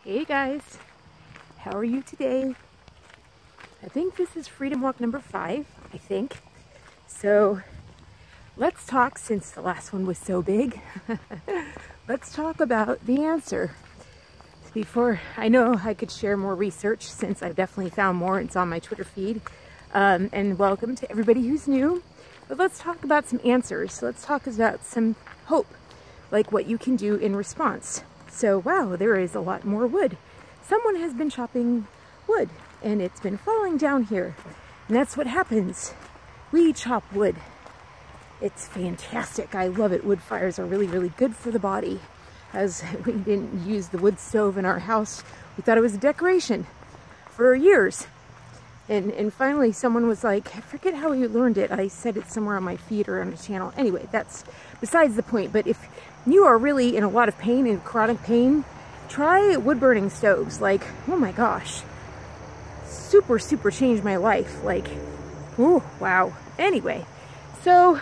Hey guys, how are you today? I think this is Freedom Walk number 5, I think. So let's talk, since the last one was so big, let's talk about the answer. Before, I know I could share more research since I've definitely found more. It's on my Twitter feed. And welcome to everybody who's new. But let's talk about some answers. Let's talk about some hope, like what you can do in response. So, wow, there is a lot more wood. Someone has been chopping wood and it's been falling down here. And that's what happens. We chop wood. It's fantastic. I love it. Wood fires are really, really good for the body. As we didn't use the wood stove in our house, we thought it was a decoration for years. And finally someone was like, I forget how you learned it. I said it somewhere on my feed or on the channel. Anyway, that's besides the point. But if you are really in a lot of pain and chronic pain, try wood burning stoves. Like, oh my gosh, super changed my life. Like, oh wow. Anyway, so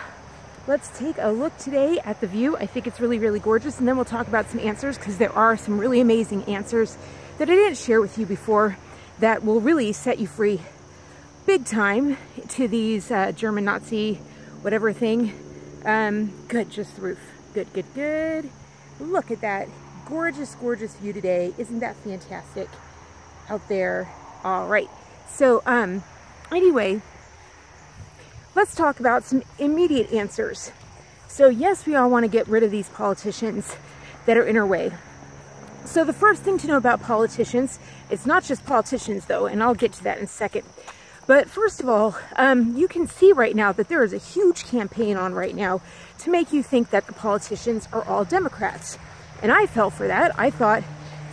let's take a look today at the view. I think it's really, really gorgeous. And then we'll talk about some answers, because there are some really amazing answers that I didn't share with you before that will really set you free big time to these German Nazi whatever thing. Good, just the roof. Good. Look at that gorgeous view today. Isn't that fantastic out there? All right. So anyway, let's talk about some immediate answers. So yes, we all want to get rid of these politicians that are in our way. So the first thing to know about politicians, it's not just politicians though, and I'll get to that in a second. But first of all, you can see right now that there is a huge campaign on right now to make you think that the politicians are all Democrats. And I fell for that. I thought,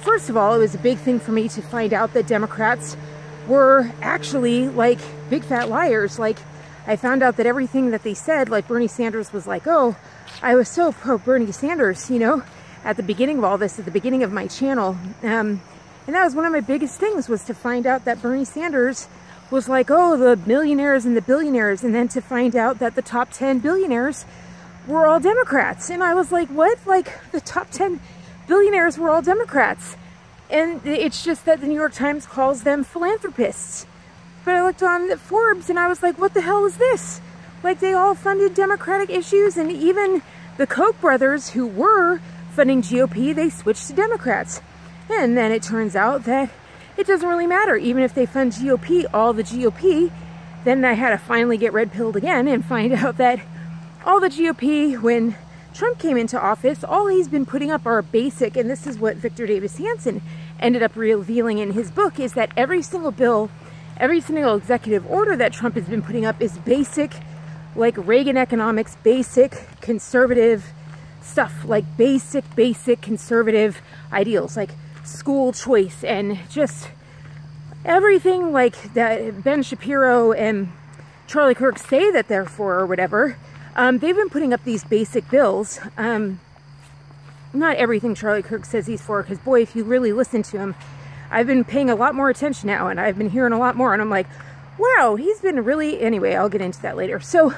first of all, it was a big thing for me to find out that Democrats were actually like big fat liars. Like, I found out that everything that they said, like Bernie Sanders was like, oh, I was so pro Bernie Sanders, you know, at the beginning of all this, at the beginning of my channel. And that was one of my biggest things, was to find out that Bernie Sanders was like, oh, the millionaires and the billionaires, and then to find out that the top 10 billionaires were all Democrats. And I was like, what? Like, the top 10 billionaires were all Democrats. And it's just that the New York Times calls them philanthropists. But I looked on Forbes and I was like, what the hell is this? Like, they all funded Democratic issues, and even the Koch brothers, who were funding GOP, they switched to Democrats. And then it turns out that it doesn't really matter. Even if they fund GOP, all the GOP, then I had to finally get red-pilled again and find out that all the GOP, when Trump came into office, all he's been putting up are basic, and this is what Victor Davis Hanson ended up revealing in his book, is that every single bill, every single executive order that Trump has been putting up is basic, like Reagan economics, basic conservative stuff, like basic conservative ideals, like school choice and just everything like that Ben Shapiro and Charlie Kirk say that they're for or whatever. They've been putting up these basic bills. Not everything Charlie Kirk says he's for, because boy, if you really listen to him, I've been paying a lot more attention now, and I've been hearing a lot more, and I'm like, wow, he's been really, anyway, I'll get into that later. So,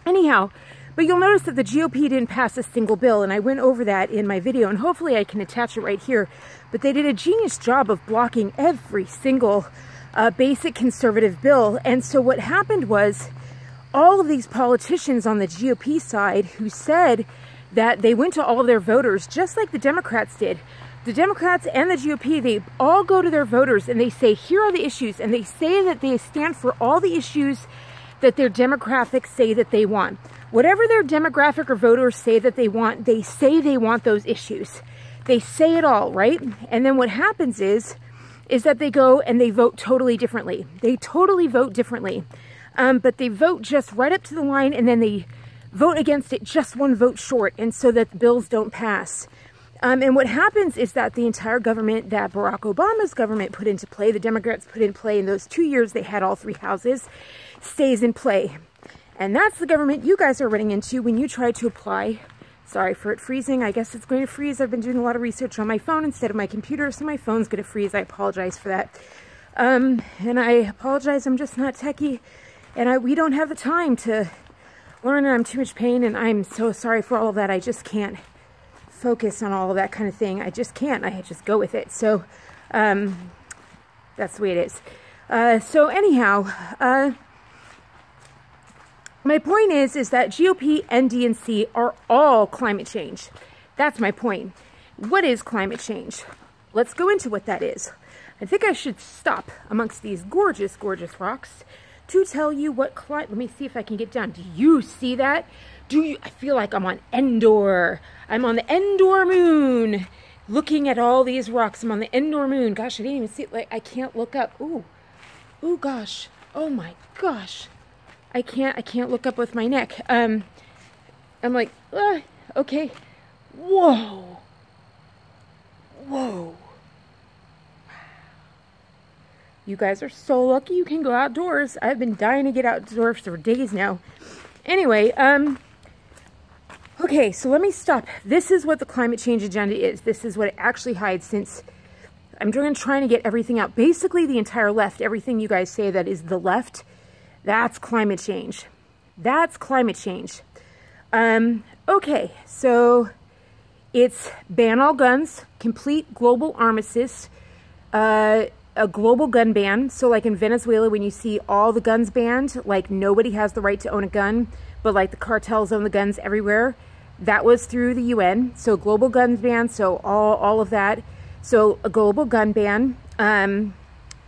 anyhow, but you'll notice that the GOP didn't pass a single bill, and I went over that in my video, and hopefully I can attach it right here. But they did a genius job of blocking every single basic conservative bill. And so what happened was, all of these politicians on the GOP side who said that they went to all of their voters, just like the Democrats did. The Democrats and the GOP, they all go to their voters and they say, here are the issues. And they say that they stand for all the issues that their demographics say that they want. Whatever their demographic or voters say that they want, they say they want those issues. They say it all, right? And then what happens is that they go and they vote totally differently. They totally vote differently. But they vote just right up to the line, and then they vote against it just one vote short, and so that the bills don't pass. And what happens is that the entire government that Barack Obama's government put into play, the Democrats put in play in those 2 years they had all 3 houses, stays in play. And that's the government you guys are running into when you try to apply. Sorry for it freezing. I guess it's going to freeze. I've been doing a lot of research on my phone instead of my computer, so my phone's going to freeze. I apologize for that. And I apologize. I'm just not techie. And we don't have the time to learn, and I'm too much pain, and I'm so sorry for all of that. I just can't focus on all of that kind of thing. I just can't. I just go with it. So that's the way it is. So anyhow, my point is that GOP and DNC are all climate change. That's my point. What is climate change? Let's go into what that is. I think I should stop amongst these gorgeous, gorgeous rocks to tell you what climate... Let me see if I can get down. Do you see that? I feel like I'm on Endor. I'm on the Endor moon, looking at all these rocks. I'm on the Endor moon. Gosh, I didn't even see it. Like, I can't look up. Ooh, gosh. Oh my gosh. I can't look up with my neck. I'm like, okay. Whoa. You guys are so lucky you can go outdoors. I've been dying to get outdoors for days now. Anyway, okay, so let me stop. This is what the climate change agenda is. This is what it actually hides, since I'm trying to get everything out. Basically, the entire left, everything you guys say that is the left, that's climate change. That's climate change. Okay, so it's ban all guns, complete global armistice, a global gun ban. So like in Venezuela, when you see all the guns banned, like nobody has the right to own a gun, but like the cartels own the guns everywhere. That was through the UN. So global guns ban, so all of that. So a global gun ban. And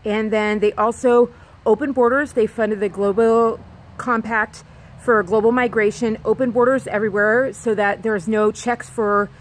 then they also open borders. They funded the Global Compact for global migration, open borders everywhere so that there's no checks for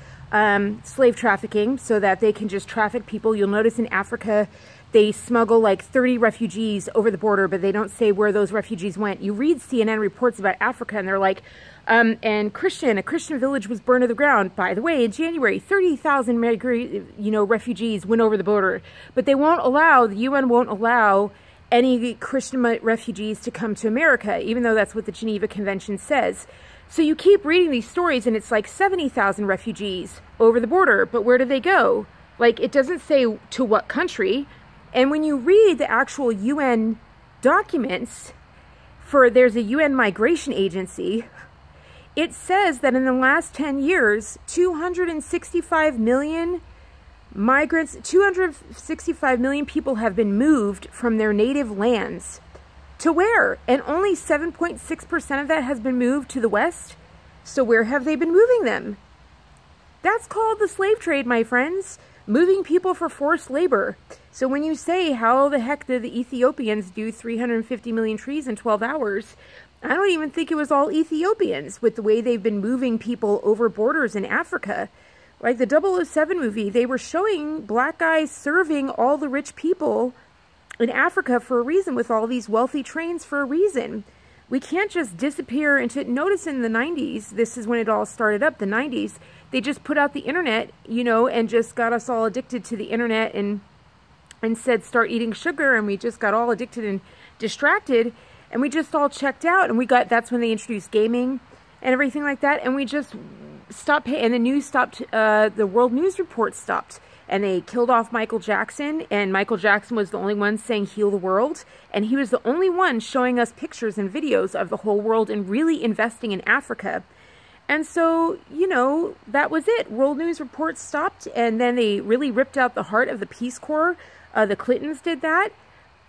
slave trafficking, so that they can just traffic people. You'll notice in Africa, they smuggle like 30 refugees over the border, but they don't say where those refugees went. You read CNN reports about Africa and they're like, and a Christian village was burned to the ground. By the way, in January, 30,000 refugees went over the border, but they won't allow, the UN won't allow any Christian refugees to come to America, even though that's what the Geneva Convention says. So you keep reading these stories and it's like 70,000 refugees over the border, but where do they go? Like, it doesn't say to what country. And when you read the actual UN documents, there's a UN migration agency, it says that in the last 10 years, 265 million migrants, 265 million people have been moved from their native lands. To where? And only 7.6% of that has been moved to the West. So where have they been moving them? That's called the slave trade, my friends. Moving people for forced labor. So when you say, how the heck did the Ethiopians do 350 million trees in 12 hours? I don't even think it was all Ethiopians with the way they've been moving people over borders in Africa. Like the 007 movie, they were showing black guys serving all the rich people in Africa for a reason, with all these wealthy trains for a reason. We can't just disappear into... Notice in the 90s, this is when it all started up, the 90s, they just put out the internet, and just got us all addicted to the internet and said start eating sugar, and we just got all addicted and distracted, and we just all checked out, and that's when they introduced gaming and everything like that, and we just stopped paying, and the news stopped, the World News Report stopped. And they killed off Michael Jackson, and Michael Jackson was the only one saying heal the world, and he was the only one showing us pictures and videos of the whole world and really investing in Africa. And so, that was it. World News Report stopped, and then they really ripped out the heart of the Peace Corps. The Clintons did that.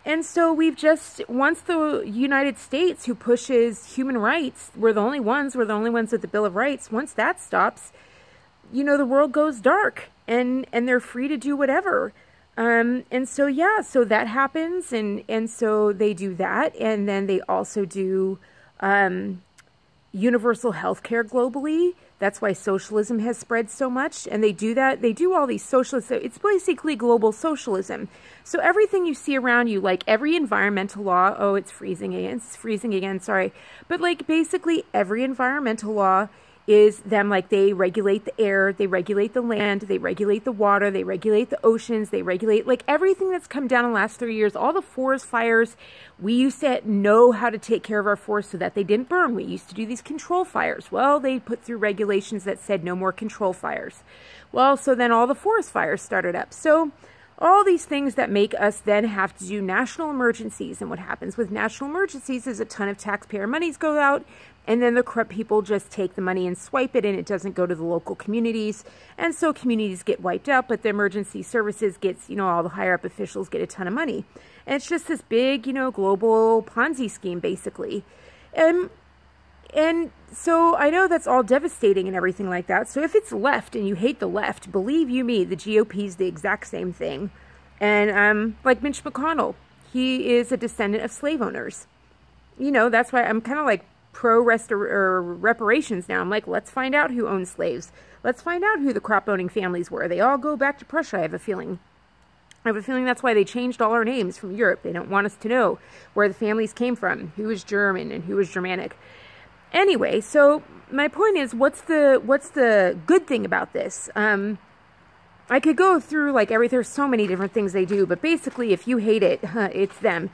And so we've just, once the United States, who pushes human rights, we're the only ones with the Bill of Rights, once that stops, the world goes dark. And they're free to do whatever. And so, yeah, so that happens. And so they do that. And then they also do universal health care globally. That's why socialism has spread so much. And they do that. They do all these socialists. It's basically global socialism. So everything you see around you, like every environmental law. Oh, it's freezing again. It's freezing again. Sorry. But like basically every environmental law is them, like they regulate the air, they regulate the land, they regulate the water, they regulate the oceans, they regulate like everything that's come down in the last 3 years, all the forest fires. We used to know how to take care of our forests so that they didn't burn. We used to do these control fires. Well, they put through regulations that said no more control fires. Well, so then all the forest fires started up. So all these things that make us then have to do national emergencies. And what happens with national emergencies is a ton of taxpayer monies go out. And then the corrupt people just take the money and swipe it, and it doesn't go to the local communities. And so communities get wiped out, but the emergency services gets, you know, all the higher up officials get a ton of money. And it's just this big, you know, global Ponzi scheme, basically. And so I know that's all devastating and everything like that. So if it's left and you hate the left, believe you me, the GOP is the exact same thing. And like Mitch McConnell, he is a descendant of slave owners. You know, that's why I'm kind of like reparations now. I'm like, let's find out who owned slaves. Let's find out who the crop-owning families were. They all go back to Prussia, I have a feeling. I have a feeling that's why they changed all our names from Europe. They don't want us to know where the families came from, who was German and who was Germanic. Anyway, so my point is, what's the good thing about this? I could go through like there's so many different things they do, but basically if you hate it, it's them.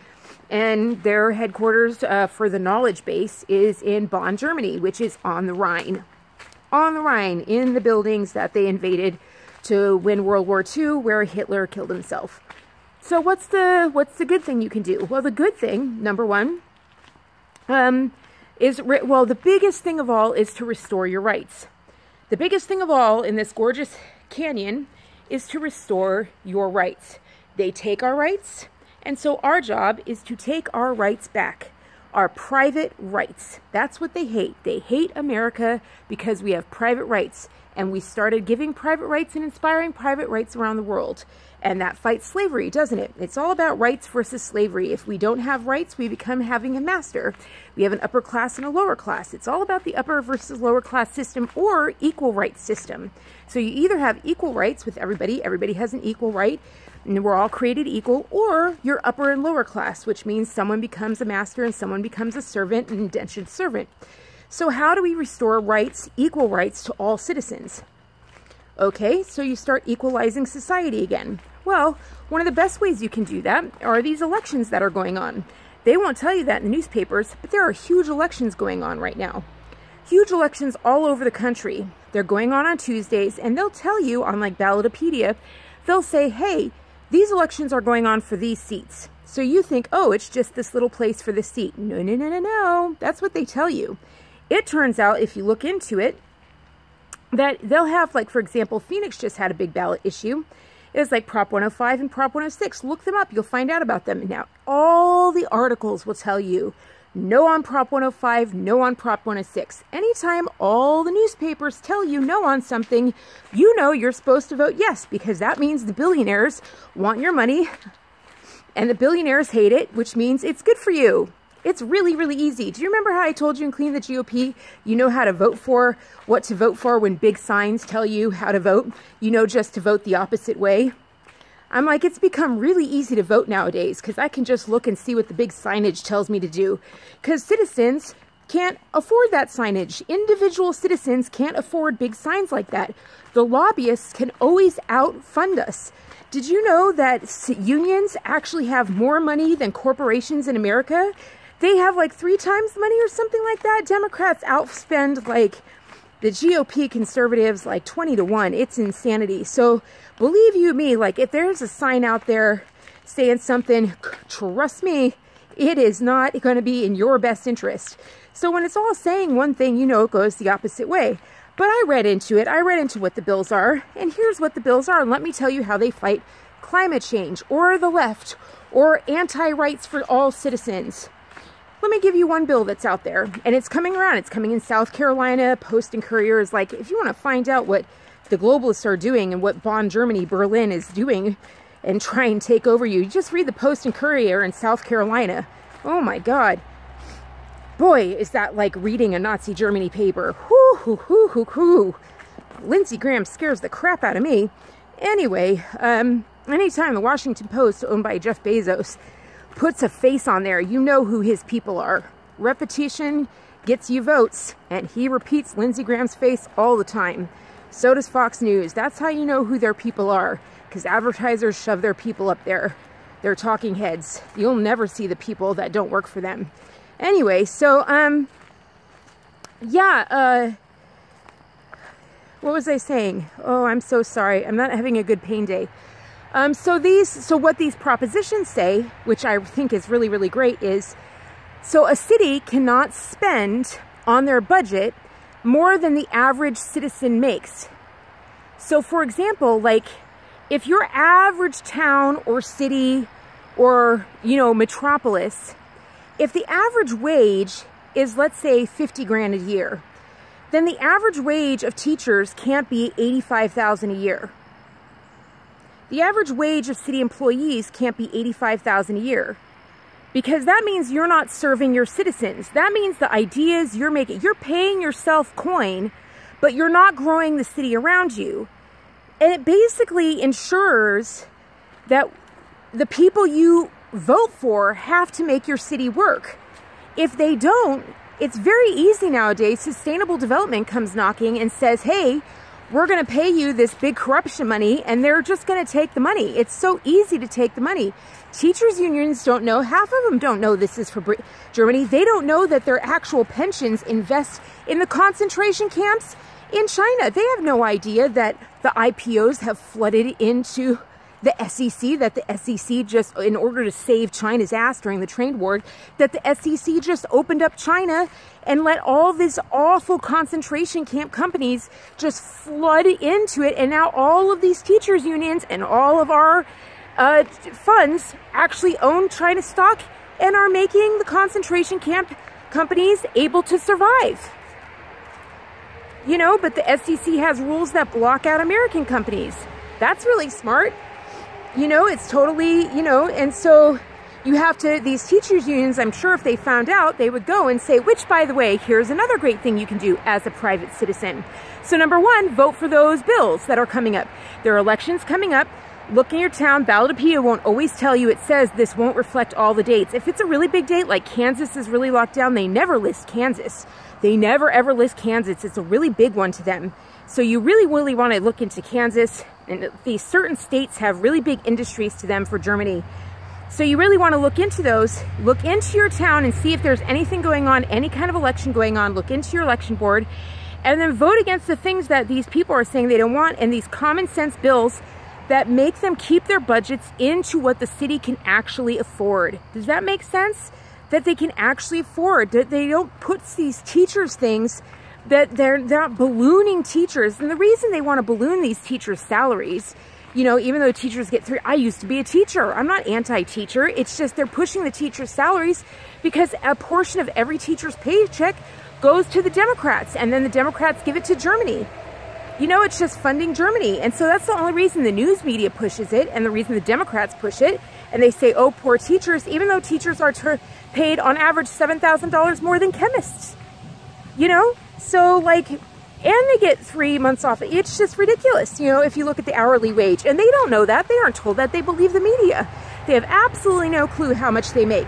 And their headquarters for the knowledge base is in Bonn, Germany, which is on the Rhine. On the Rhine, in the buildings that they invaded to win World War II, where Hitler killed himself. So what's the good thing you can do? Well, the good thing, number one, the biggest thing of all is to restore your rights. The biggest thing of all in this gorgeous canyon is to restore your rights. They take our rights, and so our job is to take our rights back. Our private rights. That's what they hate. They hate America because we have private rights. And we started giving private rights and inspiring private rights around the world. And that fights slavery, doesn't it? It's all about rights versus slavery. If we don't have rights, we become having a master. We have an upper class and a lower class. It's all about the upper versus lower class system or equal rights system. So you either have equal rights with everybody. Everybody has an equal right. And we're all created equal, or you're upper and lower class, which means someone becomes a master and someone becomes a servant, an indentured servant. So how do we restore rights, equal rights to all citizens? Okay, so you start equalizing society again. Well, one of the best ways you can do that are these elections that are going on. They won't tell you that in the newspapers, but there are huge elections going on right now. Huge elections all over the country. They're going on Tuesdays, and they'll tell you on like Ballotopedia, they'll say, hey, these elections are going on for these seats. So you think, oh, it's just this little place for this seat. No, no, no, no, no. That's what they tell you. It turns out, if you look into it, that they'll have, like, for example, Phoenix just had a big ballot issue. It was like Prop 105 and Prop 106. Look them up. You'll find out about them. Now, all the articles will tell you no on Prop 105, no on Prop 106. Anytime all the newspapers tell you no on something, you know you're supposed to vote yes, because that means the billionaires want your money and the billionaires hate it, which means it's good for you. It's really, really easy. Do you remember how I told you in Clean the GOP, you know how to vote for, what to vote for when big signs tell you how to vote? You know just to vote the opposite way. I'm like, it's become really easy to vote nowadays because I can just look and see what the big signage tells me to do. Because citizens can't afford that signage. Individual citizens can't afford big signs like that. The lobbyists can always outfund us. Did you know that unions actually have more money than corporations in America? They have like 3 times the money or something like that. Democrats outspend like the GOP conservatives like 20 to 1. It's insanity. So believe you me, like if there's a sign out there saying something, trust me, it is not going to be in your best interest. So when it's all saying one thing, you know it goes the opposite way. But I read into it. I read into what the bills are. And here's what the bills are. And let me tell you how they fight climate change or the left or anti-rights for all citizens. Let me give you one bill that's out there, and it's coming around. It's coming in South Carolina. Post and Courier is like, if you want to find out what the globalists are doing and what Bonn, Germany, Berlin is doing and try and take over you, just read the Post and Courier in South Carolina. Oh my God. Boy, is that like reading a Nazi Germany paper. Whoo, hoo, hoo, hoo, hoo. Lindsey Graham scares the crap out of me. Anyway, anytime the Washington Post, owned by Jeff Bezos, puts a face on there, you know who his people are. Repetition gets you votes, and he repeats Lindsey Graham's face all the time. So does Fox News. That's how you know who their people are, because advertisers shove their people up there. They're talking heads. You'll never see the people that don't work for them. Anyway, so, what was I saying? Oh, I'm so sorry. I'm not having a good pain day. So what these propositions say, which I think is really, really great, is so a city cannot spend on their budget more than the average citizen makes. So for example, like if your average town or city or, you know, metropolis, if the average wage is, let's say, 50 grand a year, then the average wage of teachers can't be 85,000 a year. The average wage of city employees can't be 85,000 a year, because that means you're not serving your citizens. That means the ideas you're making, you're paying yourself coin, but you're not growing the city around you. And it basically ensures that the people you vote for have to make your city work. If they don't, it's very easy nowadays. Sustainable development comes knocking and says, hey, we're going to pay you this big corruption money, and they're just going to take the money. It's so easy to take the money. Teachers unions don't know. Half of them don't know this is for Germany. They don't know that their actual pensions invest in the concentration camps in China. They have no idea that the IPOs have flooded into the SEC, that the SEC just, in order to save China's ass during the trade war, that the SEC just opened up China and let all these awful concentration camp companies just flood into it. And now all of these teachers unions and all of our funds actually own China stock and are making the concentration camp companies able to survive. You know, but the SEC has rules that block out American companies. That's really smart. You know, it's totally, you know, and so you have to, these teachers unions, I'm sure if they found out, they would go and say, which, by the way, here's another great thing you can do as a private citizen. So number one, vote for those bills that are coming up. There are elections coming up. Look in your town. Ballotpedia won't always tell you. It says this won't reflect all the dates. If it's a really big date, like Kansas is really locked down, they never list Kansas. They never ever list Kansas. It's a really big one to them. So you really want to look into Kansas. And these certain states have really big industries to them for Germany. So you really want to look into those. Look into your town and see if there's anything going on, any kind of election going on. Look into your election board. And then vote against the things that these people are saying they don't want, and these common sense bills that make them keep their budgets into what the city can actually afford. Does that make sense? That they can actually afford, that they don't put these teachers things, that they're not ballooning teachers. And the reason they want to balloon these teachers' salaries, you know, even though teachers get through, I used to be a teacher. I'm not anti-teacher. It's just they're pushing the teachers' salaries because a portion of every teacher's paycheck goes to the Democrats, and then the Democrats give it to Germany. You know, it's just funding Germany. And so that's the only reason the news media pushes it, and the reason the Democrats push it. And they say, oh, poor teachers, even though teachers are paid on average $7,000 more than chemists. You know? So, like, and they get 3 months off. It's just ridiculous, you know, if you look at the hourly wage. And they don't know that. They aren't told that. They believe the media. They have absolutely no clue how much they make.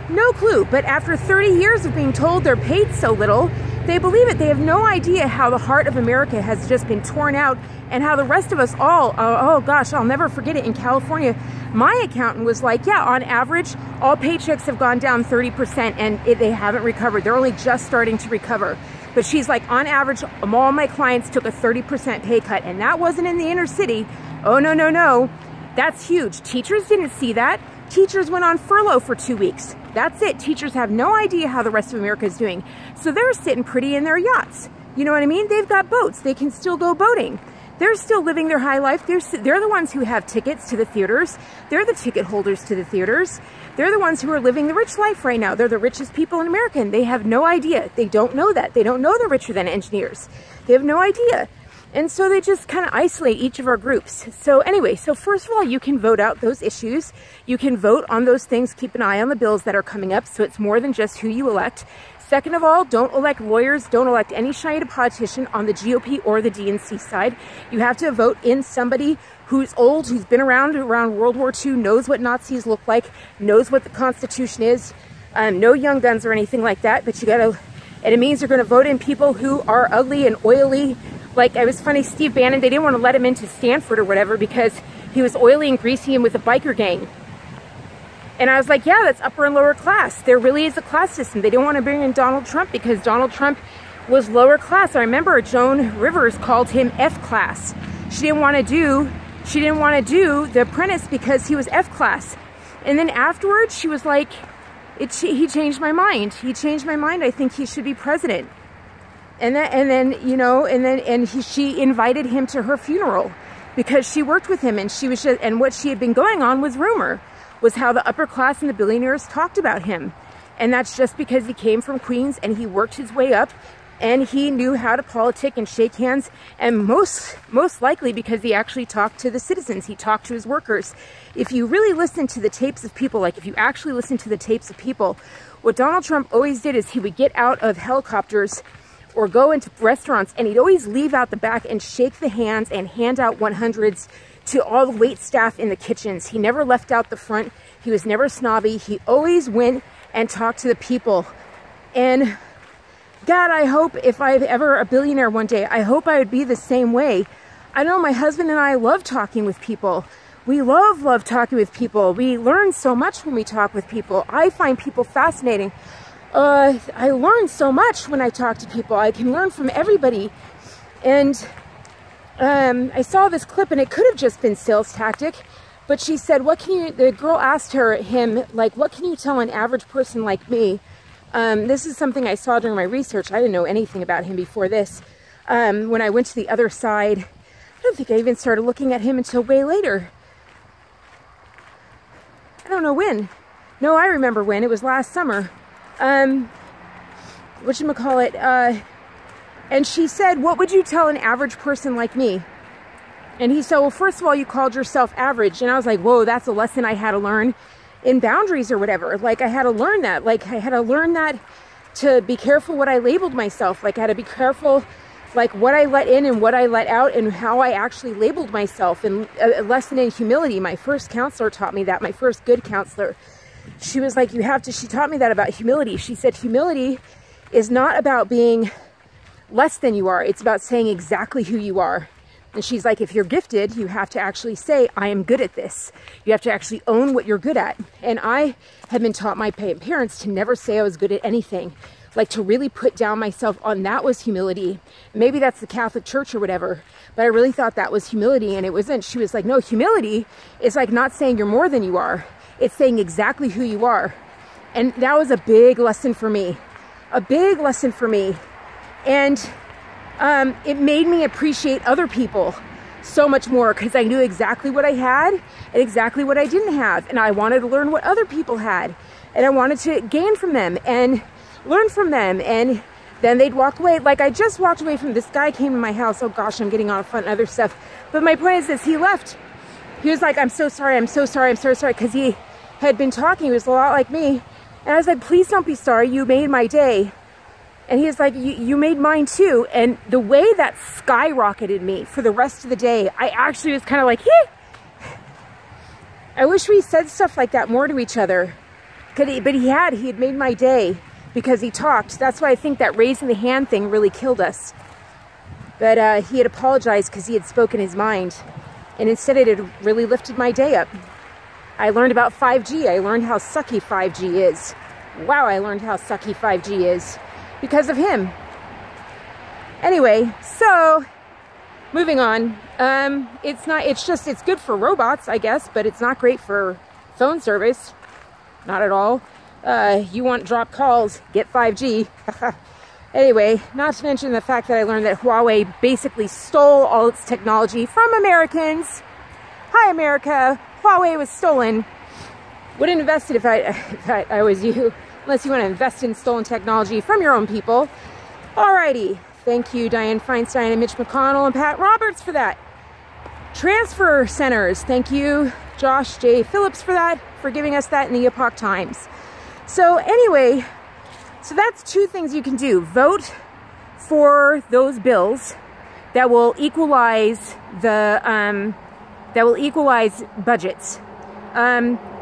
No clue. But after 30 years of being told they're paid so little, they believe it. They have no idea how the heart of America has just been torn out, and how the rest of us all, oh gosh, I'll never forget it. In California, my accountant was like, yeah, on average, all paychecks have gone down 30%, and they haven't recovered. They're only just starting to recover. But she's like, on average, all my clients took a 30% pay cut, and that wasn't in the inner city. Oh, no, no, no. That's huge. Teachers didn't see that. Teachers went on furlough for 2 weeks. That's it. Teachers have no idea how the rest of America is doing. So they're sitting pretty in their yachts. You know what I mean? They've got boats. They can still go boating. They're still living their high life. They're the ones who have tickets to the theaters. They're the ticket holders to the theaters. They're the ones who are living the rich life right now. They're the richest people in America, and they have no idea. They don't know that. They don't know they're richer than engineers. They have no idea. And so they just kind of isolate each of our groups. So anyway, so first of all, you can vote out those issues. You can vote on those things. Keep an eye on the bills that are coming up, so it's more than just who you elect. Second of all, don't elect lawyers. Don't elect any shiny politician on the GOP or the DNC side. You have to vote in somebody who's old, who's been around World War II, knows what Nazis look like, knows what the Constitution is. No young guns or anything like that, but you gotta, and it means you're gonna vote in people who are ugly and oily. Like, it was funny, Steve Bannon, they didn't want to let him into Stanford or whatever because he was oily and greasy and with a biker gang. And I was like, yeah, that's upper and lower class. There really is a class system. They don't want to bring in Donald Trump because Donald Trump was lower class. I remember Joan Rivers called him F class. She didn't want to do The Apprentice because he was F class. And then afterwards, she was like, he changed my mind. He changed my mind. I think he should be president. She invited him to her funeral because she worked with him, and and what she had been going on was rumor, was how the upper class and the billionaires talked about him. And that's just because he came from Queens and he worked his way up and he knew how to politic and shake hands, and most likely because he actually talked to the citizens, he talked to his workers. If you really listen to the tapes of people, like if you actually listen to the tapes of people, what Donald Trump always did is he would get out of helicopters or go into restaurants, and he'd always leave out the back and shake the hands and hand out 100s to all the wait staff in the kitchens. He never left out the front. He was never snobby. He always went and talk to the people. And God, I hope if I'm ever a billionaire one day, I hope I would be the same way. I know my husband and I love talking with people. We love talking with people. We learn so much when we talk with people. I find people fascinating. I learn so much when I talk to people. I can learn from everybody. And I saw this clip, and it could have just been sales tactic. But she said, the girl asked him, like, what can you tell an average person like me? This is something I saw during my research. I didn't know anything about him before this. When I went to the other side, I don't think I even started looking at him until way later. I don't know when. No, I remember when. It was last summer. Whatchamacallit, and she said, what would you tell an average person like me? And he said, well, first of all, you called yourself average. And I was like, whoa, that's a lesson I had to learn in boundaries or whatever. Like, I had to learn that. Like, I had to learn that to be careful what I labeled myself. Like, I had to be careful, like, what I let in and what I let out and how I actually labeled myself. And a lesson in humility. My first counselor taught me that, my first good counselor. She was like, she taught me that about humility. She said, humility is not about being less than you are. It's about saying exactly who you are. And she's like, if you're gifted, you have to actually say, I am good at this. You have to actually own what you're good at. And I had been taught my parents to never say I was good at anything. Like, to really put down myself on that was humility. Maybe that's the Catholic Church or whatever. But I really thought that was humility, and it wasn't. She was like, no, humility is like not saying you're more than you are. It's saying exactly who you are. And that was a big lesson for me. A big lesson for me. And it made me appreciate other people so much more, because I knew exactly what I had and exactly what I didn't have. And I wanted to learn what other people had. And I wanted to gain from them and learn from them. And then they'd walk away. Like, I just walked away from this guy came to my house. Oh gosh, I'm getting off on other stuff. But my point is this, he left. He was like, I'm so sorry, I'm so sorry, I'm so sorry. Because he had been talking, he was a lot like me. And I was like, please don't be sorry, you made my day. And he was like, you made mine too. And the way that skyrocketed me for the rest of the day, I actually was kind of like, heh. I wish we said stuff like that more to each other. But he had made my day because he talked. That's why I think that raising the hand thing really killed us. But he had apologized because he had spoken his mind. And instead it had really lifted my day up. I learned about 5G. I learned how sucky 5G is. Wow, I learned how sucky 5G is because of him. Anyway, so moving on. It's good for robots, I guess, but it's not great for phone service. Not at all. You want drop calls, get 5G. Anyway, not to mention the fact that I learned that Huawei basically stole all its technology from Americans. Hi, America. Huawei was stolen. Wouldn't invest it if I was you, unless you want to invest in stolen technology from your own people. Alrighty. Thank you, Dianne Feinstein and Mitch McConnell and Pat Roberts for that. Transfer centers. Thank you, Josh J. Phillips, for that, for giving us that in the Epoch Times. So anyway, so that's two things you can do. Vote for those bills that will equalize budgets.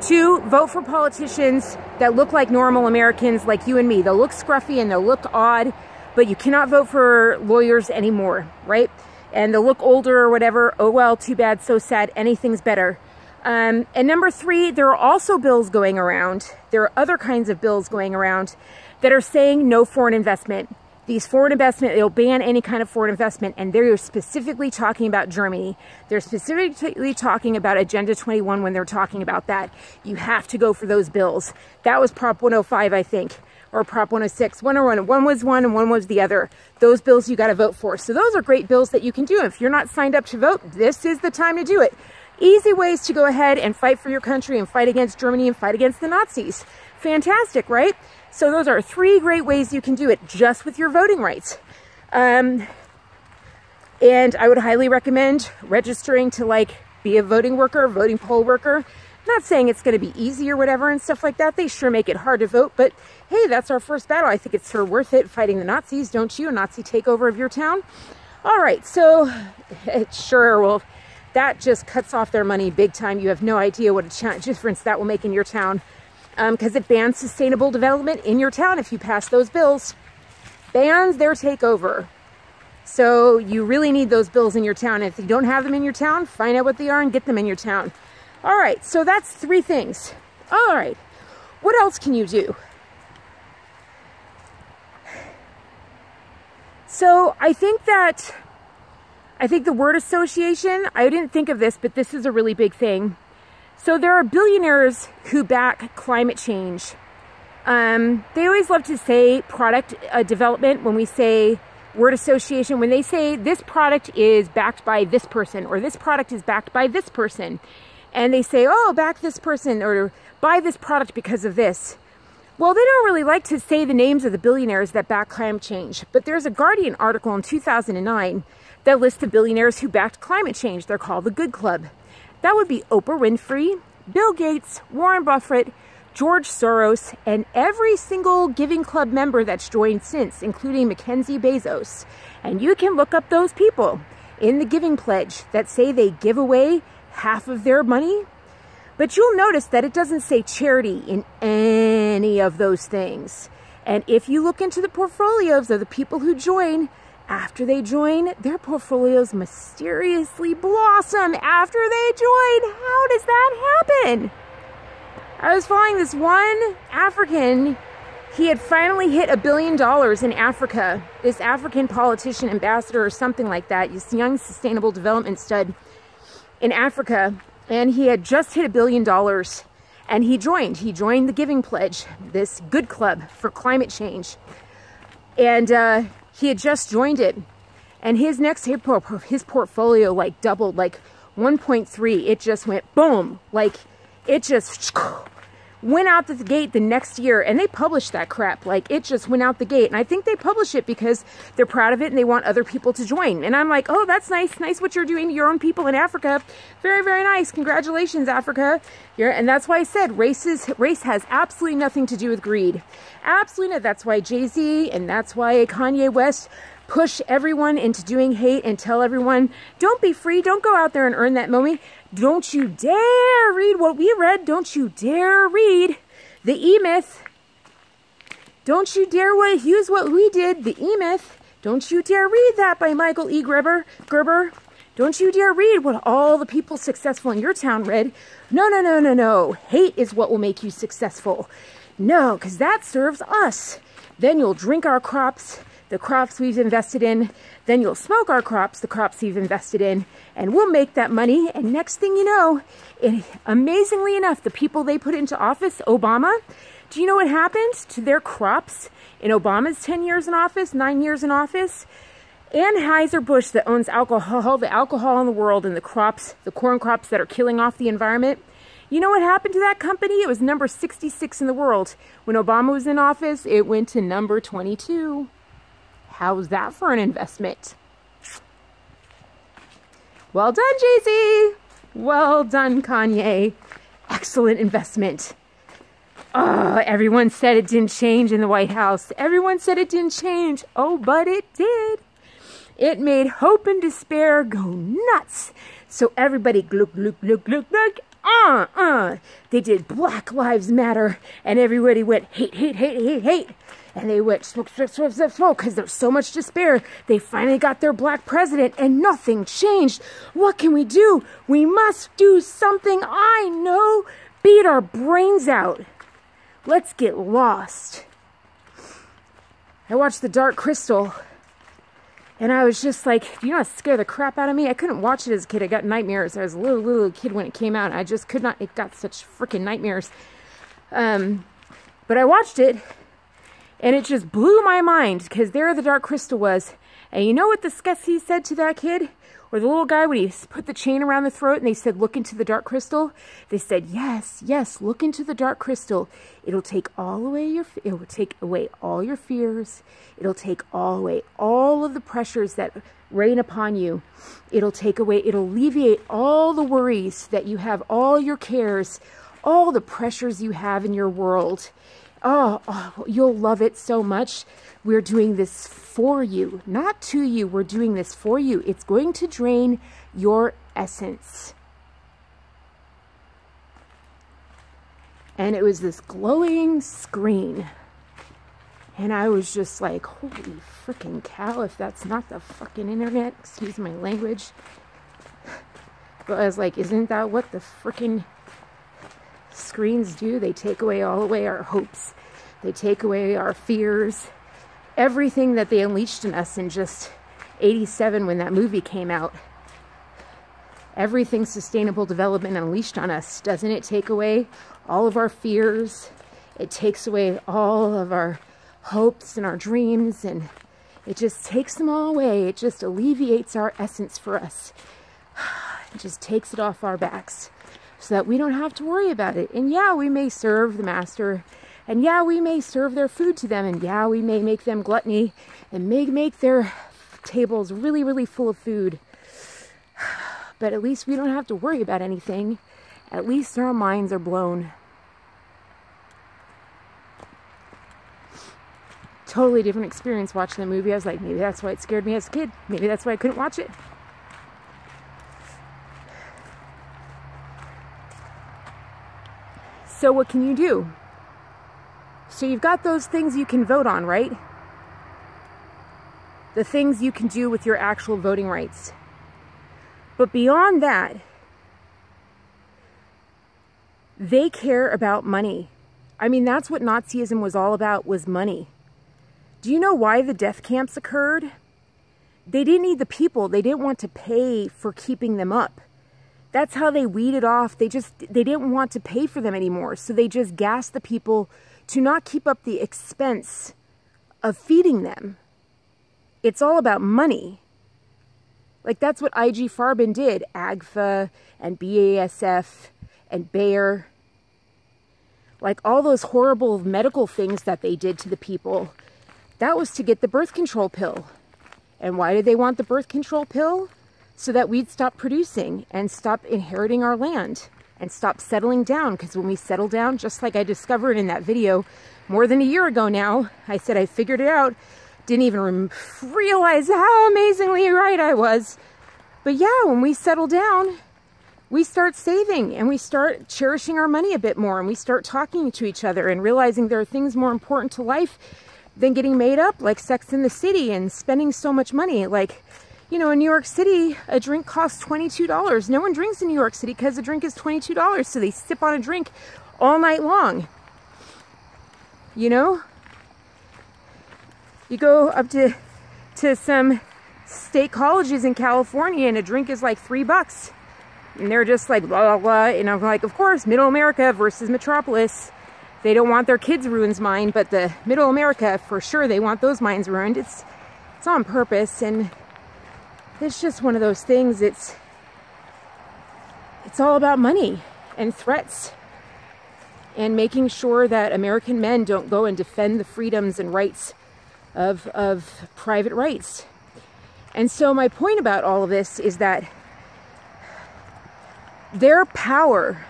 2, vote for politicians that look like normal Americans like you and me. They'll look scruffy and they'll look odd, but you cannot vote for lawyers anymore, right? And they'll look older or whatever. Oh well, too bad, so sad. Anything's better. And number 3, there are also bills going around. There are other kinds of bills going around that are saying no foreign investment. these foreign investment, they'll ban any kind of foreign investment, and they're specifically talking about Germany. They're specifically talking about Agenda 21 when they're talking about that. You have to go for those bills. That was Prop 105, I think, or Prop 106. One was one and one was the other. Those bills you got to vote for. So those are great bills that you can do. If you're not signed up to vote, this is the time to do it. Easy ways to go ahead and fight for your country and fight against Germany and fight against the Nazis. Fantastic, right? So those are 3 great ways you can do it just with your voting rights. And I would highly recommend registering to like be a voting worker, voting poll worker. I'm not saying it's going to be easy or whatever and stuff like that. They sure make it hard to vote, but hey, that's our first battle. I think it's sure worth it fighting the Nazis, don't you? A Nazi takeover of your town. All right, so it sure will. That just cuts off their money big time. You have no idea what a difference that will make in your town. Because it bans sustainable development in your town if you pass those bills. Bans their takeover. So you really need those bills in your town. If you don't have them in your town, find out what they are and get them in your town. All right, so that's 3 things. All right, what else can you do? So I think the word association, I didn't think of this, but this is a really big thing. So there are billionaires who back climate change. They always love to say product development when we say word association. When they say this product is backed by this person or this product is backed by this person. And they say, oh, back this person or buy this product because of this. Well, they don't really like to say the names of the billionaires that back climate change. But there's a Guardian article in 2009 that lists the billionaires who backed climate change. They're called the Good Club. That would be Oprah Winfrey, Bill Gates, Warren Buffett, George Soros, and every single Giving Club member that's joined since, including Mackenzie Bezos. And you can look up those people in the Giving Pledge that say they give away half of their money. But you'll notice that it doesn't say charity in any of those things. And if you look into the portfolios of the people who join, after they join, their portfolios mysteriously blossom after they join. How does that happen? I was following this one African. He had finally hit $1 billion in Africa. This African politician, ambassador, or something like that. This young sustainable development stud in Africa. And he had just hit $1 billion. And he joined. He joined the Giving Pledge, this Good Club for climate change. And he had just joined it, and his portfolio like doubled, like 1.3. It just went boom, like it just went out the gate the next year. And they published that crap, like it just went out the gate. And I think they publish it because they're proud of it and they want other people to join. And I'm like, oh, that's nice what you're doing to your own people in Africa. Very, very nice. Congratulations, Africa. And that's why I said race has absolutely nothing to do with greed. Absolutely not. That's why Jay-Z and that's why Kanye West push everyone into doing hate and tell everyone, don't be free. Don't go out there and earn that money. Don't you dare read what we read. Don't you dare read the E-Myth. Don't you dare use what we did, the E-Myth. Don't you dare read that by Michael E. Gerber. Don't you dare read what all the people successful in your town read. No, no, no, no, no. Hate is what will make you successful. No, because that serves us. Then you'll drink our crops, the crops we've invested in. Then you'll smoke our crops, the crops we've invested in. And we'll make that money. And next thing you know, amazingly enough, the people they put into office, Obama, do you know what happened to their crops in Obama's 10 years in office, 9 years in office? Anheuser-Busch, that owns alcohol, the alcohol in the world, and the crops, the corn crops that are killing off the environment. You know what happened to that company? It was number 66 in the world. When Obama was in office, it went to number 22. How's that for an investment? Well done, Jay-Z. Well done, Kanye. Excellent investment. Oh, everyone said it didn't change in the White House. Everyone said it didn't change. Oh, but it did. It made hope and despair go nuts. So everybody gluck, gluck, gluck, gluck, gluck. They did Black Lives Matter, and everybody went hate, hate, hate, hate, hate. And they went smoke, smoke, smoke, smoke, smoke, because there's so much despair. They finally got their black president, and nothing changed. What can we do? We must do something. I know. Beat our brains out. Let's get lost. I watched The Dark Crystal, and I was just like, you know, it scared the crap out of me. I couldn't watch it as a kid. I got nightmares. I was a little kid when it came out. I just could not, it got such freaking nightmares. But I watched it, and it just blew my mind, because there the Dark Crystal was. And you know what the Skeksis said to that kid? Or the little guy, when he put the chain around the throat and they said, look into the Dark Crystal? They said, yes, yes, look into the Dark Crystal. It'll take away all your fears. It'll take away all of the pressures that rain upon you. It'll alleviate all the worries that you have, all your cares, all the pressures you have in your world. Oh, you'll love it so much. We're doing this for you, not to you. We're doing this for you. It's going to drain your essence. And it was this glowing screen. And I was just like, holy freaking cow, if that's not the fucking internet, excuse my language. But I was like, isn't that what the freaking screens do? They take away our hopes. They take away our fears. Everything that they unleashed in us in just 87 when that movie came out. Everything sustainable development unleashed on us. Doesn't it take away all of our fears? It takes away all of our hopes and our dreams, and it just takes them all away. It just alleviates our essence for us. It just takes it off our backs so that we don't have to worry about it. And yeah, we may serve the master, and yeah, we may serve their food to them, and yeah, we may make them gluttony and may make their tables really, really full of food. But at least we don't have to worry about anything. At least our minds are blown. Totally different experience watching the movie. I was like, maybe that's why it scared me as a kid. Maybe that's why I couldn't watch it. So what can you do? So you've got those things you can vote on, right? The things you can do with your actual voting rights. But beyond that, they care about money. I mean, that's what Nazism was all about, was money. Do you know why the death camps occurred? They didn't need the people. They didn't want to pay for keeping them up. That's how they weeded off. They didn't want to pay for them anymore. So they just gassed the people to not keep up the expense of feeding them. It's all about money. Like, that's what IG Farben did. AGFA and BASF and Bayer. Like, all those horrible medical things that they did to the people. That was to get the birth control pill. And why did they want the birth control pill? So that we'd stop producing and stop inheriting our land and stop settling down. Because when we settle down, just like I discovered in that video more than a year ago now, I said I figured it out. Didn't even realize how amazingly right I was. But yeah, when we settle down, we start saving and we start cherishing our money a bit more, and we start talking to each other and realizing there are things more important to life than getting made up, like Sex in the City and spending so much money. Like, you know, in New York City, a drink costs $22. No one drinks in New York City because the drink is $22. So they sip on a drink all night long. You know? You go up to some state colleges in California and a drink is like $3. And they're just like, blah, blah, blah. And I'm like, of course, Middle America versus Metropolis. They don't want their kids' ruins mined, but the Middle America, for sure, they want those mines ruined. It's on purpose, and it's just one of those things. It's all about money and threats and making sure that American men don't go and defend the freedoms and rights of private rights. And so my point about all of this is that their power,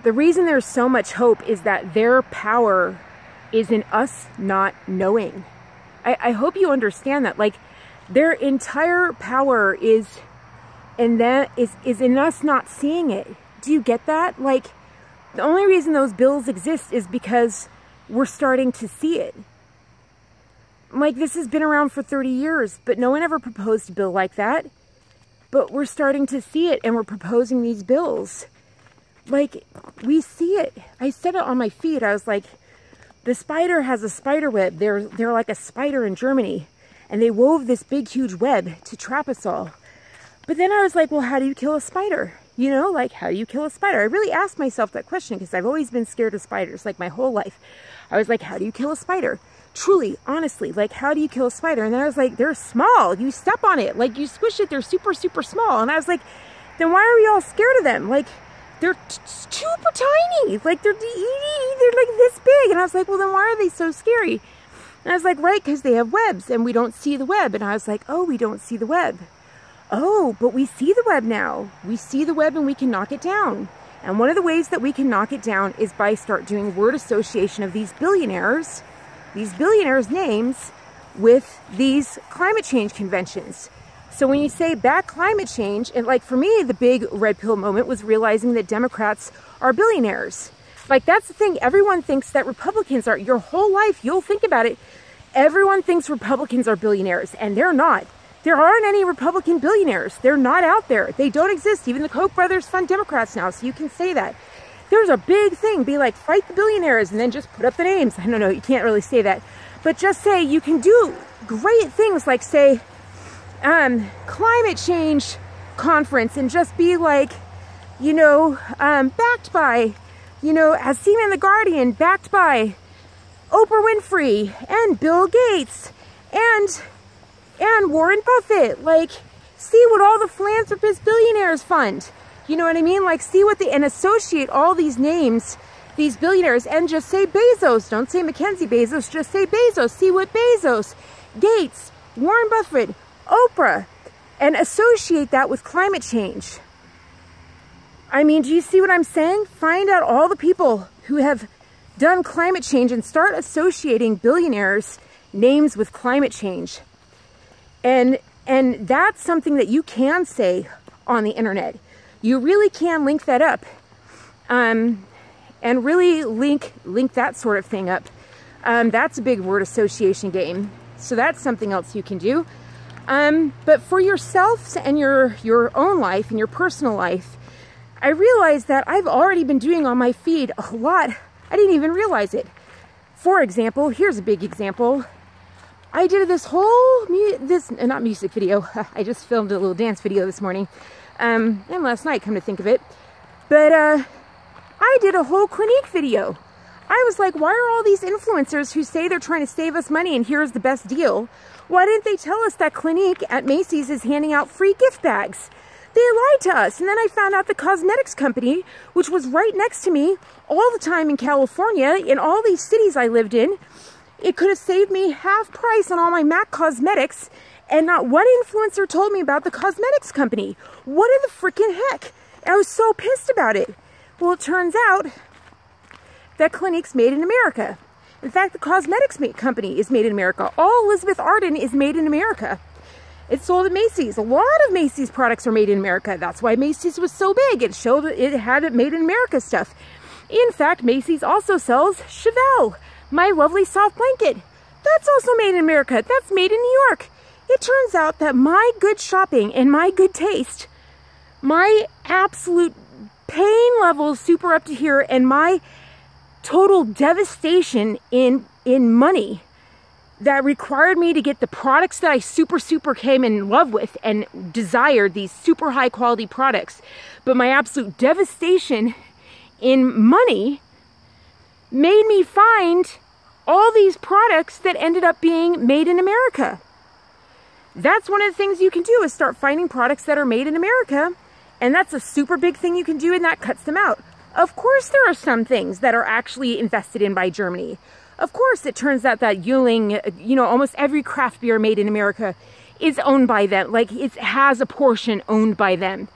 the reason there's so much hope is that their power is in us not knowing. I hope you understand that. Like, their entire power is in us not seeing it. Do you get that? Like, the only reason those bills exist is because we're starting to see it. Like, this has been around for 30 years, but no one ever proposed a bill like that. But we're starting to see it, and we're proposing these bills. Like, we see it. I said it on my feed. I was like, The spider has a spider web. They're like a spider in Germany. And they wove this big, huge web to trap us all. But then I was like, well, how do you kill a spider? You know, like, how do you kill a spider? I really asked myself that question because I've always been scared of spiders, like my whole life. I was like, how do you kill a spider? Truly, honestly, like, how do you kill a spider? And then I was like, they're small. You step on it. Like, you squish it. They're super, super small. And I was like, then why are we all scared of them? Like, they're super tiny. Like, they're like this big. And I was like, well, then why are they so scary? And I was like, right, because they have webs and we don't see the web. And I was like, oh, we don't see the web. Oh, but we see the web now. We see the web and we can knock it down. And one of the ways that we can knock it down is by start doing word association of these billionaires' names with these climate change conventions. So when you say back climate change, and like for me, the big red pill moment was realizing that Democrats are billionaires. Like, that's the thing. Everyone thinks that Republicans are. Your whole life, you'll think about it. Everyone thinks Republicans are billionaires, and they're not. There aren't any Republican billionaires. They're not out there. They don't exist. Even the Koch brothers fund Democrats now, so you can say that. There's a big thing. Be like, fight the billionaires, and then just put up the names. I don't know. You can't really say that. But just say you can do great things like, say, climate change conference, and just be like, you know, backed by, you know, as seen in The Guardian, backed by Oprah Winfrey and Bill Gates and Warren Buffett. Like, see what all the philanthropist billionaires fund. You know what I mean? Like, see what they, and associate all these names, these billionaires, and just say Bezos. Don't say Mackenzie Bezos, just say Bezos. See what Bezos, Gates, Warren Buffett, Oprah, and associate that with climate change. I mean, do you see what I'm saying? Find out all the people who have done climate change and start associating billionaires' names with climate change. And that's something that you can say on the internet. You really can link that up. And really link that sort of thing up. That's a big word association game. So that's something else you can do. But for yourself and your own life and your personal life, I realized that I've already been doing on my feed a lot. I didn't even realize it. For example, here's a big example. I did this whole, not music video. I just filmed a little dance video this morning. And last night, come to think of it. But I did a whole Clinique video. I was like, why are all these influencers who say they're trying to save us money and here's the best deal? Why didn't they tell us that Clinique at Macy's is handing out free gift bags? They lied to us. And then I found out the cosmetics company, which was right next to me all the time in California, in all these cities I lived in, it could have saved me half price on all my MAC cosmetics, and not one influencer told me about the cosmetics company. What in the freaking heck? I was so pissed about it. Well, it turns out that Clinique's made in America. In fact, the cosmetics company is made in America. All Elizabeth Arden is made in America. It's sold at Macy's. A lot of Macy's products are made in America. That's why Macy's was so big. It showed it had it made in America stuff. In fact, Macy's also sells Shavel, my lovely soft blanket. That's also made in America. That's made in New York. It turns out that my good shopping and my good taste, my absolute pain levels super up to here, and my total devastation in money that required me to get the products that I super came in love with and desired, these super high quality products. But my absolute devastation in money made me find all these products that ended up being made in America. That's one of the things you can do, is start finding products that are made in America. And that's a super big thing you can do, and that cuts them out. Of course, there are some things that are actually invested in by Germany. Of course, it turns out that Yuling, you know, almost every craft beer made in America is owned by them. Like, it has a portion owned by them.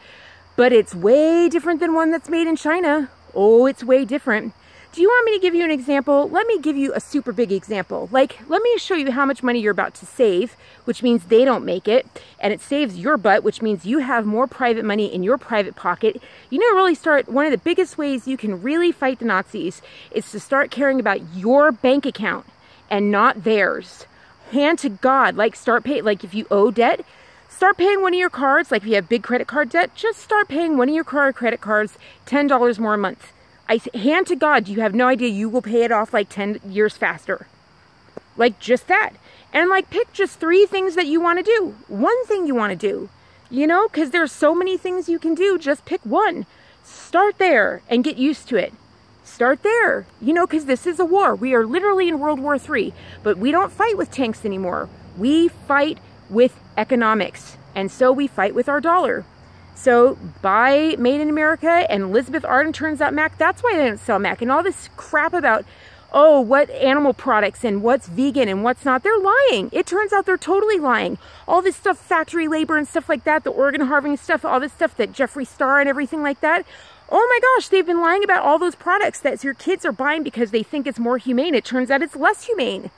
But it's way different than one that's made in China. Oh, it's way different. Do you want me to give you an example? Let me give you a super big example. Like, let me show you how much money you're about to save, which means they don't make it, and it saves your butt, which means you have more private money in your private pocket. You know, really start, one of the biggest ways you can really fight the Nazis is to start caring about your bank account and not theirs. Hand to God, like start paying, like if you owe debt, start paying one of your cards. Like if you have big credit card debt, just start paying one of your credit cards $10 more a month. hand to God, you have no idea, you will pay it off like 10 years faster. Like just that. And like pick just 3 things that you want to do. One thing you want to do, you know, because there's so many things you can do. Just pick one. Start there and get used to it. Start there, you know, because this is a war. We are literally in World War III, but we don't fight with tanks anymore. We fight with economics. And so we fight with our dollar. So buy Made in America, and Elizabeth Arden turns out Mac. That's why they don't sell Mac. And all this crap about, oh, what animal products and what's vegan and what's not. They're lying. It turns out they're totally lying. All this stuff, factory labor and stuff like that, the organ harvesting stuff, all this stuff that Jeffree Star and everything like that. Oh my gosh, they've been lying about all those products that your kids are buying because they think it's more humane. It turns out it's less humane.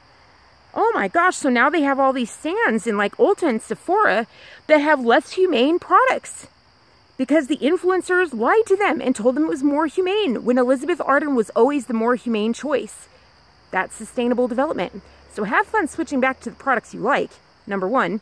Oh my gosh, so now they have all these stands in like Ulta and Sephora that have less humane products because the influencers lied to them and told them it was more humane when Elizabeth Arden was always the more humane choice. That's sustainable development. So have fun switching back to the products you like, number 1.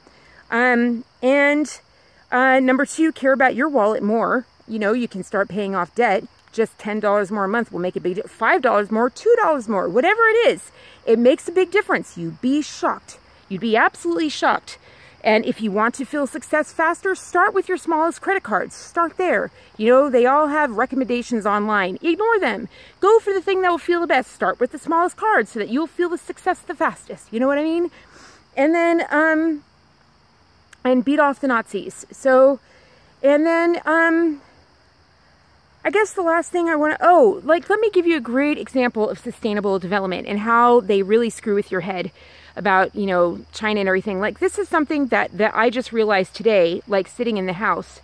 Number 2, care about your wallet more. You know, you can start paying off debt. Just $10 more a month will make a big difference. $5 more, $2 more, whatever it is. It makes a big difference. You'd be shocked. You'd be absolutely shocked. And if you want to feel success faster, start with your smallest credit cards. Start there. You know, they all have recommendations online. Ignore them. Go for the thing that will feel the best. Start with the smallest cards so that you'll feel the success the fastest. You know what I mean? And then, and beat off the Nazis. So, and then, I guess the last thing I want to, let me give you a great example of sustainable development and how they really screw with your head about, you know, China and everything. Like, this is something that I just realized today, like sitting in the house.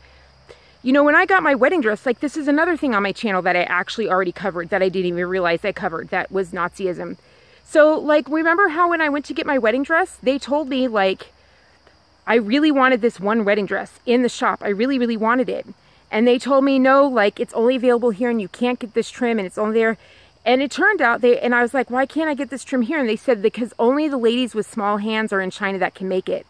You know, when I got my wedding dress, like this is another thing on my channel that I actually already covered that I didn't even realize I covered. That was Nazism. So, like, remember how when I went to get my wedding dress, they told me, like, I really wanted this one wedding dress in the shop. I really, really wanted it. And they told me, no, like, it's only available here and you can't get this trim and it's only there. And it turned out and I was like, why can't I get this trim here? And they said, because only the ladies with small hands are in China that can make it.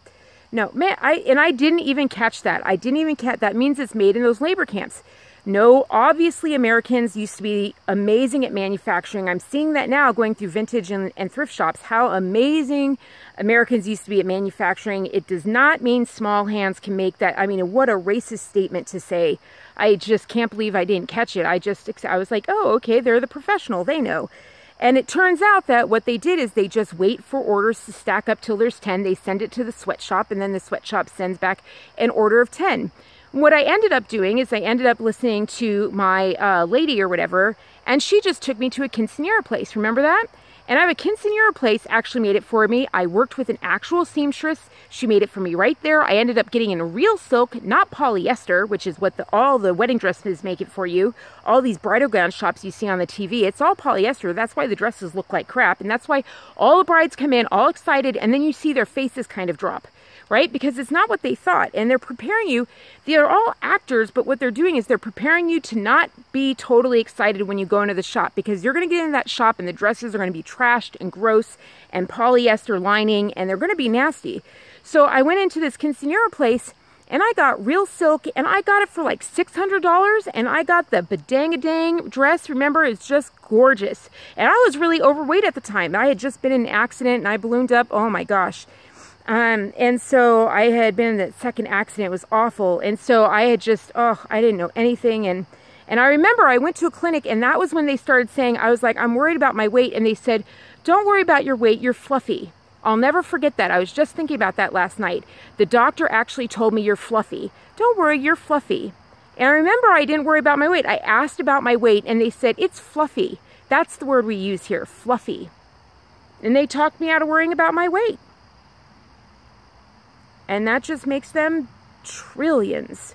No, man, I didn't even catch that. I didn't even catch, that means it's made in those labor camps. No, obviously Americans used to be amazing at manufacturing. I'm seeing that now going through vintage and thrift shops, how amazing Americans used to be at manufacturing. It does not mean small hands can make that. I mean, what a racist statement to say. I just can't believe I didn't catch it. I was like, oh, okay, they're the professional. They know. And it turns out that what they did is they just wait for orders to stack up till there's 10. They send it to the sweatshop, and then the sweatshop sends back an order of 10. What I ended up doing is I ended up listening to my lady or whatever, and she just took me to a quinceanera place. Remember that? And I have a quinceanera place actually made it for me. I worked with an actual seamstress. She made it for me right there. I ended up getting in a real silk, not polyester, which is what all the wedding dresses make it for you. All these bridal gown shops you see on the TV, it's all polyester. That's why the dresses look like crap. And that's why all the brides come in all excited, and then you see their faces kind of drop. Right? Because it's not what they thought. And they're preparing you. They're all actors, but what they're doing is they're preparing you to not be totally excited when you go into the shop, because you're going to get into that shop and the dresses are going to be trashed and gross and polyester lining, and they're going to be nasty. So I went into this quinceanera place and I got real silk, and I got it for like $600, and I got the badang-a-dang dress. Remember, it's just gorgeous. And I was really overweight at the time. I had just been in an accident and I ballooned up. Oh my gosh. And so I had been in the second accident. It was awful. And so I had just, I didn't know anything. And I remember I went to a clinic, and that was when they started saying, I was like, I'm worried about my weight. And they said, don't worry about your weight. You're fluffy. I'll never forget that. I was just thinking about that last night. The doctor actually told me you're fluffy. Don't worry, you're fluffy. And I remember I didn't worry about my weight. I asked about my weight, and they said, it's fluffy. That's the word we use here, fluffy. And they talked me out of worrying about my weight. And that just makes them trillions.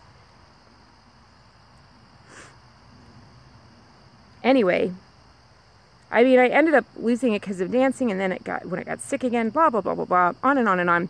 Anyway, I mean, I ended up losing it because of dancing, and then when I got sick again, blah, blah, blah, blah, blah, on and on and on.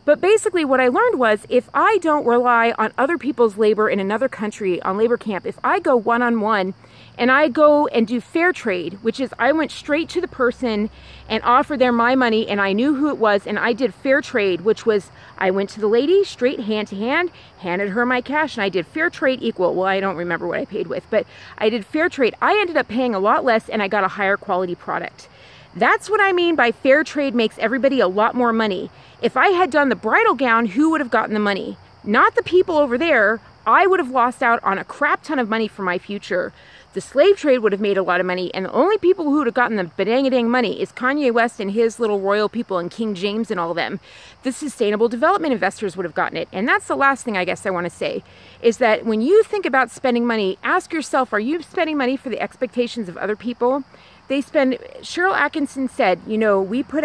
But basically what I learned was, if I don't rely on other people's labor in another country on labor camp, if I go one-on-one and I go and do fair trade, which is I went straight to the person and offered them my money and I knew who it was, and I did fair trade, which was I went to the lady straight hand to hand, handed her my cash, and I did fair trade equal. Well, I don't remember what I paid with, but I did fair trade. I ended up paying a lot less and I got a higher quality product. That's what I mean by fair trade makes everybody a lot more money. If I had done the bridal gown, who would have gotten the money? Not the people over there. I would have lost out on a crap ton of money for my future. The slave trade would have made a lot of money, and the only people who would have gotten the badang-a-dang money is Kanye West and his little royal people and King James and all of them. The sustainable development investors would have gotten it. And that's the last thing I guess I want to say, is that when you think about spending money, ask yourself, are you spending money for the expectations of other people? They spend, Cheryl Atkinson said, you know, they put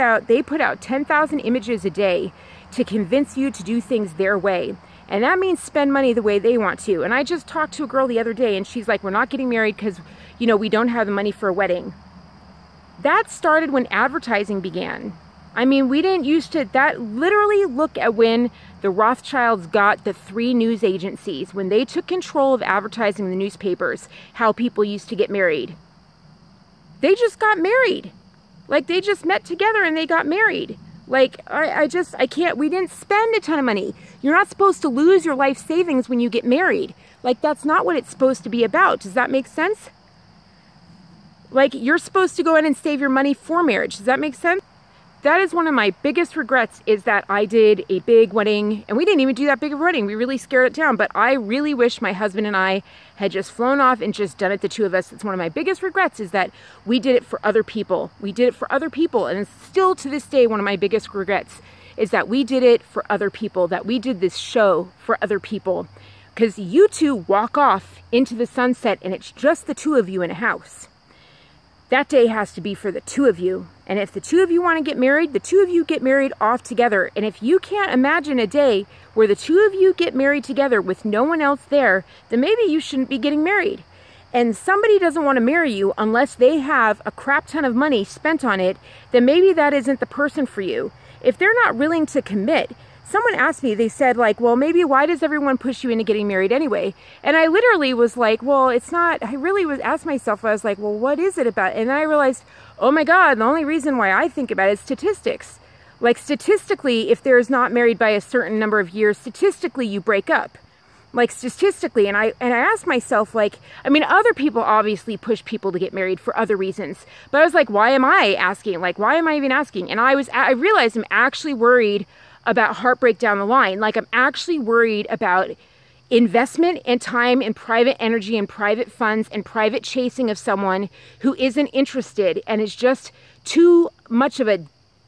out 10,000 images a day to convince you to do things their way. And that means spend money the way they want to. And I just talked to a girl the other day and she's like, we're not getting married because, you know, we don't have the money for a wedding. That started when advertising began. I mean, we didn't used to, that literally, look at when the Rothschilds got the 3 news agencies, when they took control of advertising in the newspapers, how people used to get married. They just got married. Like, they just met together and they got married. Like, I can't, we didn't spend a ton of money. You're not supposed to lose your life savings when you get married. Like, that's not what it's supposed to be about. Does that make sense? Like, you're supposed to go in and save your money for marriage. Does that make sense? That is one of my biggest regrets, is that I did a big wedding, and we didn't even do that big of a wedding. We really scared it down, but I really wish my husband and I had just flown off and just done it, the two of us. It's one of my biggest regrets, is that we did it for other people. We did it for other people, and it's still to this day one of my biggest regrets, is that we did it for other people, that we did this show for other people. Because you two walk off into the sunset and it's just the two of you in a house. That day has to be for the two of you. And if the two of you want to get married, the two of you get married off together. And if you can't imagine a day where the two of you get married together with no one else there, then maybe you shouldn't be getting married. And somebody doesn't want to marry you unless they have a crap ton of money spent on it, then maybe that isn't the person for you. If they're not willing to commit, someone asked me, they said like, well, maybe why does everyone push you into getting married anyway? And I literally was like, well, it's not, I really was asked myself, I was like, well, what is it about? And then I realized, oh my God, the only reason why I think about it is statistics. Like statistically, if there's not married by a certain number of years, statistically you break up. Like statistically, and I asked myself, like, I mean, other people obviously push people to get married for other reasons, but I was like, why am I asking? Like, why am I even asking? And I realized I'm actually worried about heartbreak down the line. Like, I'm actually worried about investment and time and private energy and private funds and private chasing of someone who isn't interested and is just too much of a,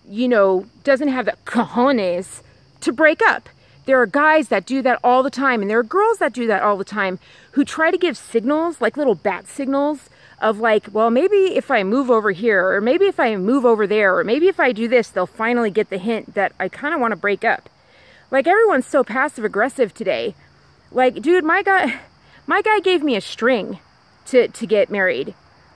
you know, doesn't have the cojones to break up. There are guys that do that all the time, and there are girls that do that all the time, who try to give signals, like little bat signals, of like, well, maybe if I move over here, or maybe if I move over there, or maybe if I do this, they'll finally get the hint that I kind of want to break up. Like, everyone's so passive aggressive today. Like, dude, my guy gave me a string to get married.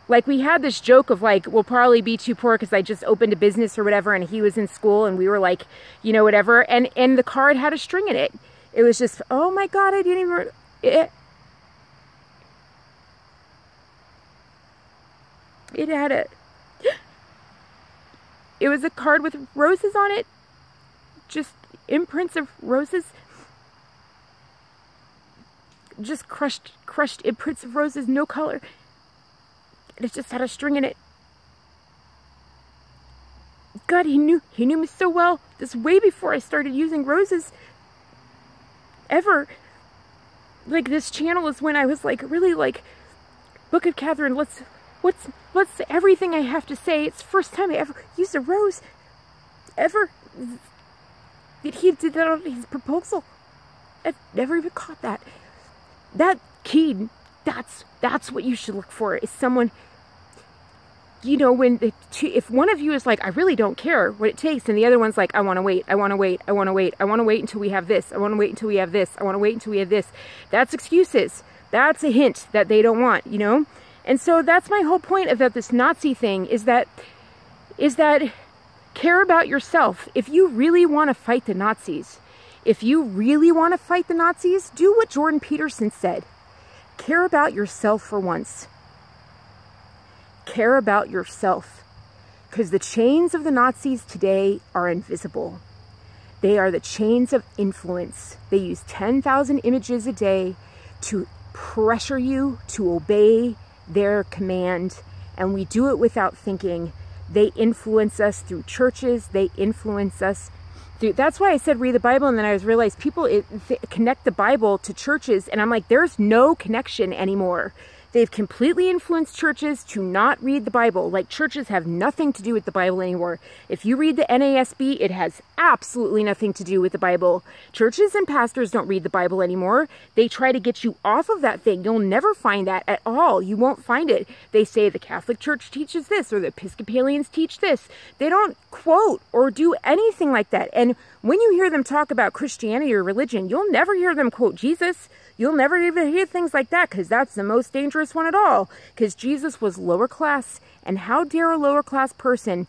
Like, we had this joke of like, we'll probably be too poor because I just opened a business or whatever, and he was in school, and we were like, you know, whatever. And the card had a string in it. It was just, oh my God, I didn't even, it had a, it was a card with roses on it. Just imprints of roses. Just crushed imprints of roses, no color. It just had a string in it. God, he knew me so well. This way before I started using roses ever. Like, this channel is when I was like, really like, Book of Katherine, what's everything I have to say. It's the first time I ever used a rose. Ever. He did that on his proposal. I've never even caught that. That key, that's what you should look for, is someone, you know, when if one of you is like, I really don't care what it takes, and the other one's like, I want to wait, I want to wait, I want to wait, I want to wait until we have this, I want to wait until we have this, I want to wait until we have this. That's excuses. That's a hint that they don't want, you know? And so that's my whole point about this Nazi thing, is that Care about yourself. If you really want to fight the Nazis, do what Jordan Peterson said. Care about yourself for once. Care about yourself. Because the chains of the Nazis today are invisible. They are the chains of influence. They use 10,000 images a day to pressure you to obey their command. And we do it without thinking. They influence us through churches. They influence us through... That's why I said read the Bible. And then I realized people connect the Bible to churches. And I'm like, there's no connection anymore. They've completely influenced churches to not read the Bible. Like, churches have nothing to do with the Bible anymore. If you read the NASB, it has absolutely nothing to do with the Bible. Churches and pastors don't read the Bible anymore. They try to get you off of that thing. You'll never find that at all. You won't find it. They say the Catholic Church teaches this, or the Episcopalians teach this. They don't quote or do anything like that. And when you hear them talk about Christianity or religion, you'll never hear them quote Jesus. You'll never even hear things like that, because that's the most dangerous one at all. Because Jesus was lower class, and how dare a lower class person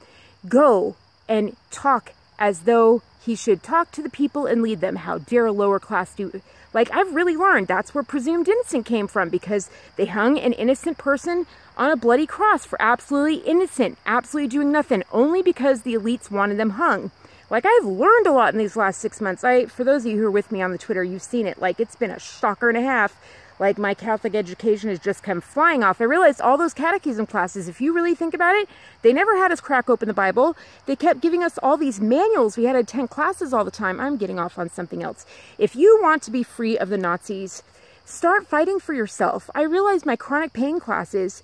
go and talk as though he should talk to the people and lead them? How dare a lower class do... Like, I've really learned that's where presumed innocent came from, because they hung an innocent person on a bloody cross for absolutely innocent, absolutely doing nothing, only because the elites wanted them hung. Like, I've learned a lot in these last 6 months. For those of you who are with me on the Twitter, you've seen it. Like, it's been a shocker and a half. Like, my Catholic education has just come flying off. I realized all those catechism classes, if you really think about it, they never had us crack open the Bible. They kept giving us all these manuals. We had to attend classes all the time. I'm getting off on something else. If you want to be free of the Nazis, start fighting for yourself. I realized my chronic pain classes,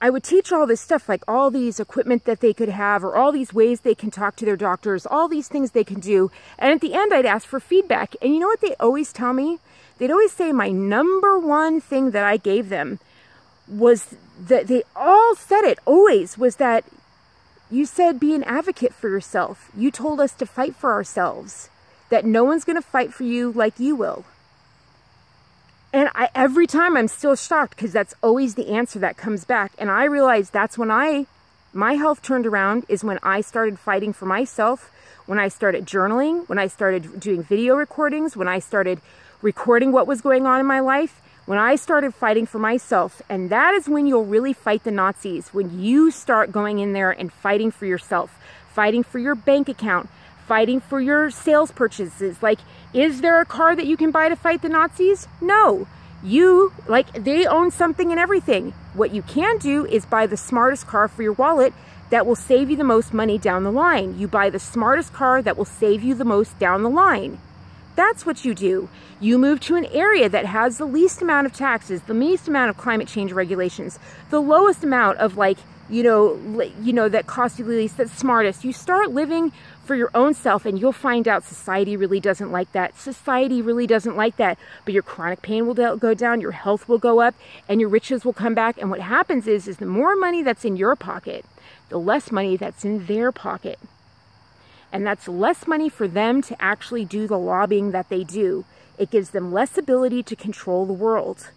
I would teach all this stuff, like all these equipment that they could have, or all these ways they can talk to their doctors, all these things they can do. And at the end, I'd ask for feedback. And you know what they always tell me? They'd always say my number one thing that I gave them was that they all said it always was that you said be an advocate for yourself. You told us to fight for ourselves, that no one's going to fight for you like you will. And every time I'm still shocked, because that's always the answer that comes back. And I realized that's when my health turned around, is when I started fighting for myself, when I started journaling, when I started doing video recordings, when I started recording what was going on in my life, when I started fighting for myself. And that is when you'll really fight the Nazis, when you start going in there and fighting for yourself, fighting for your bank account, fighting for your sales purchases. Like, is there a car that you can buy to fight the Nazis? No. They own something and everything. What you can do is buy the smartest car for your wallet that will save you the most money down the line. You buy the smartest car that will save you the most down the line. That's what you do. You move to an area that has the least amount of taxes, the least amount of climate change regulations, the lowest amount of that costs you the least, that's smartest. You start living for your own self, and you'll find out society really doesn't like that. Society really doesn't like that. But your chronic pain will go down, your health will go up, and your riches will come back. And what happens is the more money that's in your pocket, the less money that's in their pocket. And that's less money for them to actually do the lobbying that they do. It gives them less ability to control the world.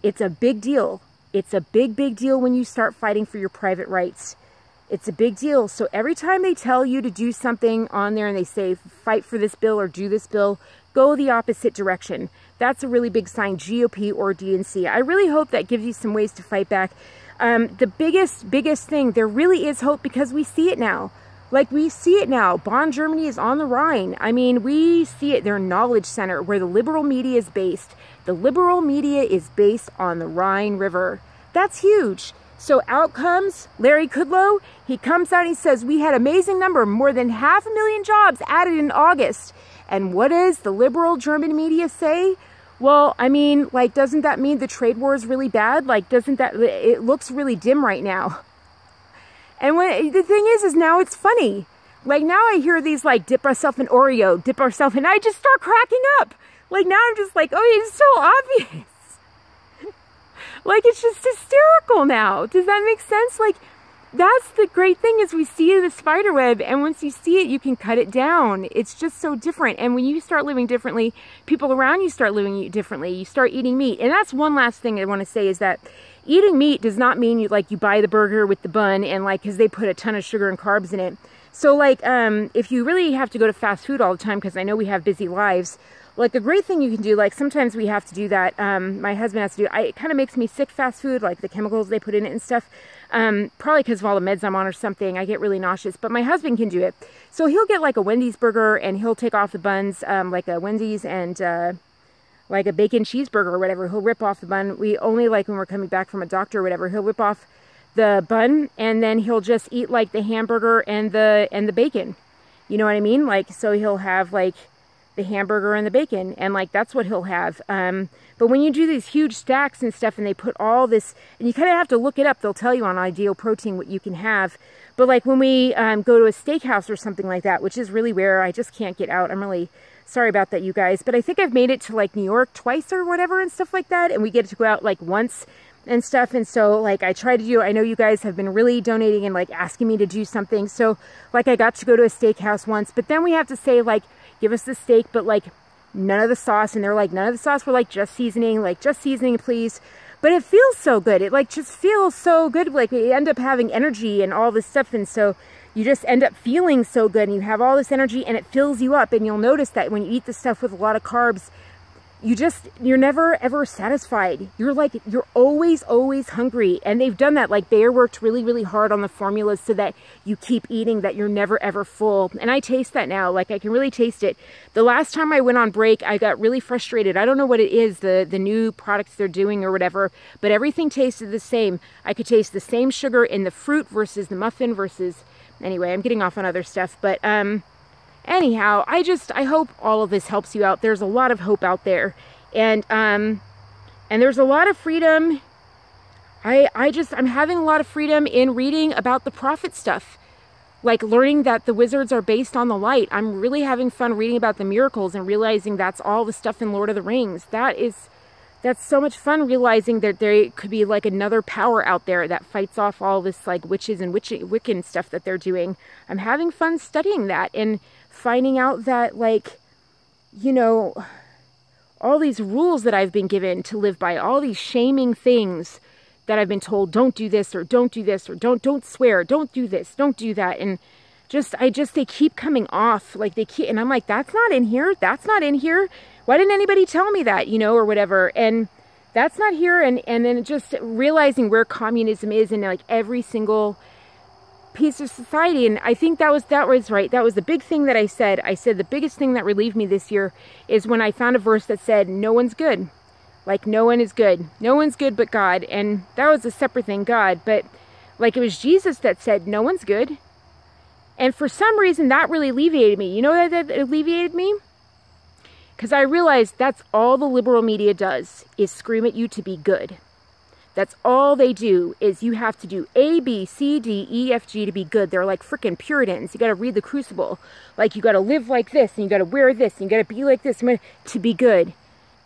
It's a big deal. It's a big, big deal when you start fighting for your private rights. It's a big deal. So every time they tell you to do something on there and they say, fight for this bill or do this bill, go the opposite direction. That's a really big sign, GOP or DNC. I really hope that gives you some ways to fight back. The biggest thing, there really is hope, because we see it now. Like, we see it now. Bonn, Germany is on the Rhine. I mean, we see it. Their knowledge center, where the liberal media is based. The liberal media is based on the Rhine River. That's huge. So out comes Larry Kudlow. He comes out and he says, we had amazing number, more than 500,000 jobs added in August. And what does the liberal German media say? Well, I mean, like, doesn't that mean the trade war is really bad? Like, it looks really dim right now. And the thing is now it's funny. Like, now I hear these, like, dip ourselves in Oreo, dip ourselves, and I just start cracking up. Like, now I'm just like, oh, it's so obvious. Like, it's just hysterical now. Does that make sense? Like, that's the great thing, is we see the spider web, and once you see it, you can cut it down. It's just so different. And when you start living differently, people around you start living differently. You start eating meat. And that's one last thing I want to say, is that eating meat does not mean you buy the burger with the bun and, like, because they put a ton of sugar and carbs in it. So like, if you really have to go to fast food all the time, because I know we have busy lives, like a great thing you can do, like sometimes we have to do that, my husband has to do, it kind of makes me sick, fast food, like the chemicals they put in it and stuff, probably because of all the meds I'm on or something, I get really nauseous, but my husband can do it. So he'll get like a Wendy's burger, and he'll take off the buns, like a Wendy's and like a bacon cheeseburger or whatever, he'll rip off the bun. We only like when we're coming back from a doctor or whatever, he'll rip off the bun, and then he'll just eat like the hamburger and the bacon. You know what I mean? Like, so he'll have like the hamburger and the bacon, and like that's what he'll have. But when you do these huge stacks and stuff, and they put all this, and you kind of have to look it up, they'll tell you on Ideal Protein what you can have. But like when we go to a steakhouse or something like that, which is really rare, I just can't get out. I'm really sorry about that, you guys. But I think I've made it to like New York twice or whatever and stuff like that, and we get to go out like once and stuff. And so like I try to do, I know you guys have been really donating and like asking me to do something. So like I got to go to a steakhouse once, but then we have to say like, give us the steak, but like none of the sauce. And they're like, none of the sauce. We're like, just seasoning, please. But it feels so good. It like just feels so good. Like we end up having energy and all this stuff. And so you just end up feeling so good, and you have all this energy, and it fills you up. And you'll notice that when you eat the stuff with a lot of carbs, you're never ever satisfied. You're always hungry. And they've done that. Like Bayer worked really hard on the formulas so that you keep eating, that you're never ever full. And I taste that now. Like I can really taste it. The last time I went on break, I got really frustrated. I don't know what it is, the new products they're doing or whatever, but everything tasted the same. I could taste the same sugar in the fruit versus the muffin versus, anyway, I'm getting off on other stuff, but anyhow, I hope all of this helps you out. There's a lot of hope out there, and there's a lot of freedom. I'm having a lot of freedom in reading about the prophet stuff, like learning that the wizards are based on the light. I'm really having fun reading about the miracles and realizing that's all the stuff in Lord of the Rings. That's so much fun, realizing that there could be like another power out there that fights off all this like witches and Wiccan stuff that they're doing. I'm having fun studying that and finding out that, like, you know, all these rules that I've been given to live by, all these shaming things that I've been told, don't do this or don't do this, or don't swear, don't do this, don't do that. And they keep coming off, like and I'm like, that's not in here. That's not in here. Why didn't anybody tell me that, you know, or whatever? And that's not here. And then just realizing where communism is in like every single piece of society. And I think that was right. That was the big thing that I said. I said the biggest thing that relieved me this year is when I found a verse that said, no one's good. Like, no one is good. No one's good but God. And that was a separate thing, God. But like, it was Jesus that said, no one's good. And for some reason, that really alleviated me. You know that alleviated me? Because I realized that's all the liberal media does, is scream at you to be good. That's all they do, is you have to do A, B, C, D, E, F, G to be good. They're like freaking Puritans. You got to read the Crucible. Like, you got to live like this, and you got to wear this, and you got to be like this to be good.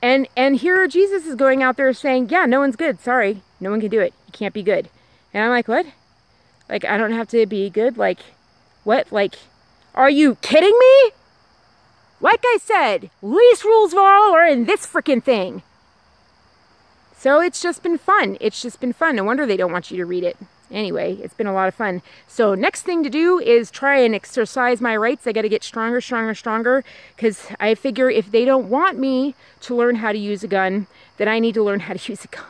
And here Jesus is going out there saying, yeah, no one's good. Sorry, no one can do it. You can't be good. And I'm like, what? Like, I don't have to be good? Like, what? Like, are you kidding me? Like I said, least rules of all are in this freaking thing. So it's just been fun. It's just been fun. No wonder they don't want you to read it. Anyway, it's been a lot of fun. So next thing to do is try and exercise my rights. I got to get stronger, because I figure if they don't want me to learn how to use a gun, then I need to learn how to use a gun.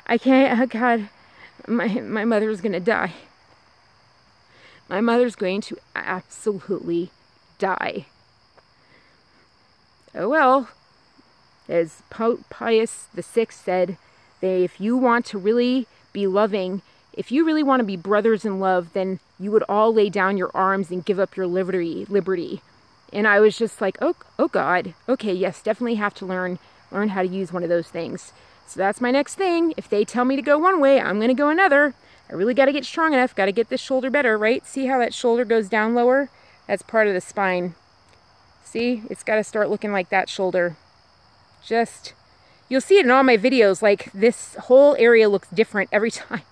I can't, oh God, my mother's going to die. My mother's going to absolutely die. Oh well, as Pope Pius VI said, if you want to really be loving, if you really want to be brothers in love, then you would all lay down your arms and give up your liberty. And I was just like, oh God, okay, yes, definitely have to learn how to use one of those things. So that's my next thing. If they tell me to go one way, I'm going to go another. I really got to get strong enough, got to get this shoulder better, right? See how that shoulder goes down lower? That's part of the spine. See, it's got to start looking like that shoulder. You'll see it in all my videos, like this whole area looks different every time.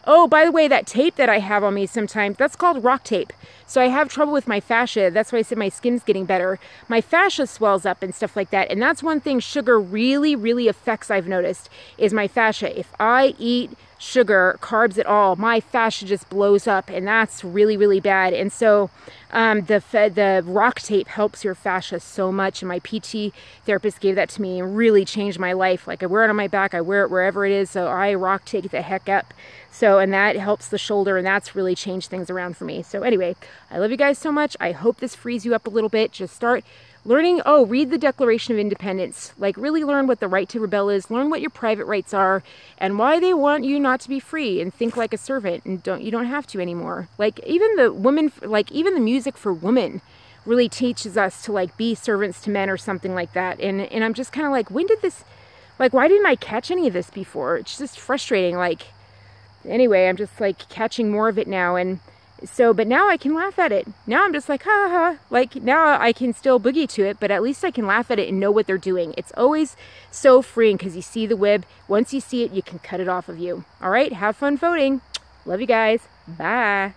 Oh, by the way, that tape that I have on me sometimes, that's called rock tape. So I have trouble with my fascia. That's why I said my skin's getting better. My fascia swells up and stuff like that. And that's one thing sugar really, really affects, I've noticed, is my fascia. If I eat sugar, carbs at all, my fascia just blows up, and that's really, really bad. And so the rock tape helps your fascia so much, and my PT therapist gave that to me and really changed my life. Like, I wear it on my back, I wear it wherever it is, so I rock tape the heck up. So, and that helps the shoulder, and that's really changed things around for me. So anyway, I love you guys so much. I hope this frees you up a little bit. Just start learning. Oh, read the Declaration of Independence. Like, really learn what the right to rebel is. Learn what your private rights are and why they want you not to be free and think like a servant, and you don't have to anymore. Like, even the women, like even the music for women really teaches us to like be servants to men or something like that. And I'm just kind of like, when did this, like, why didn't I catch any of this before? It's just frustrating. Like, anyway, I'm just like catching more of it now. And so, but now I can laugh at it. Now I'm just like, ha ha. Like, now I can still boogie to it, but at least I can laugh at it and know what they're doing. It's always so freeing because you see the web. Once you see it, you can cut it off of you. All right, have fun voting. Love you guys. Bye.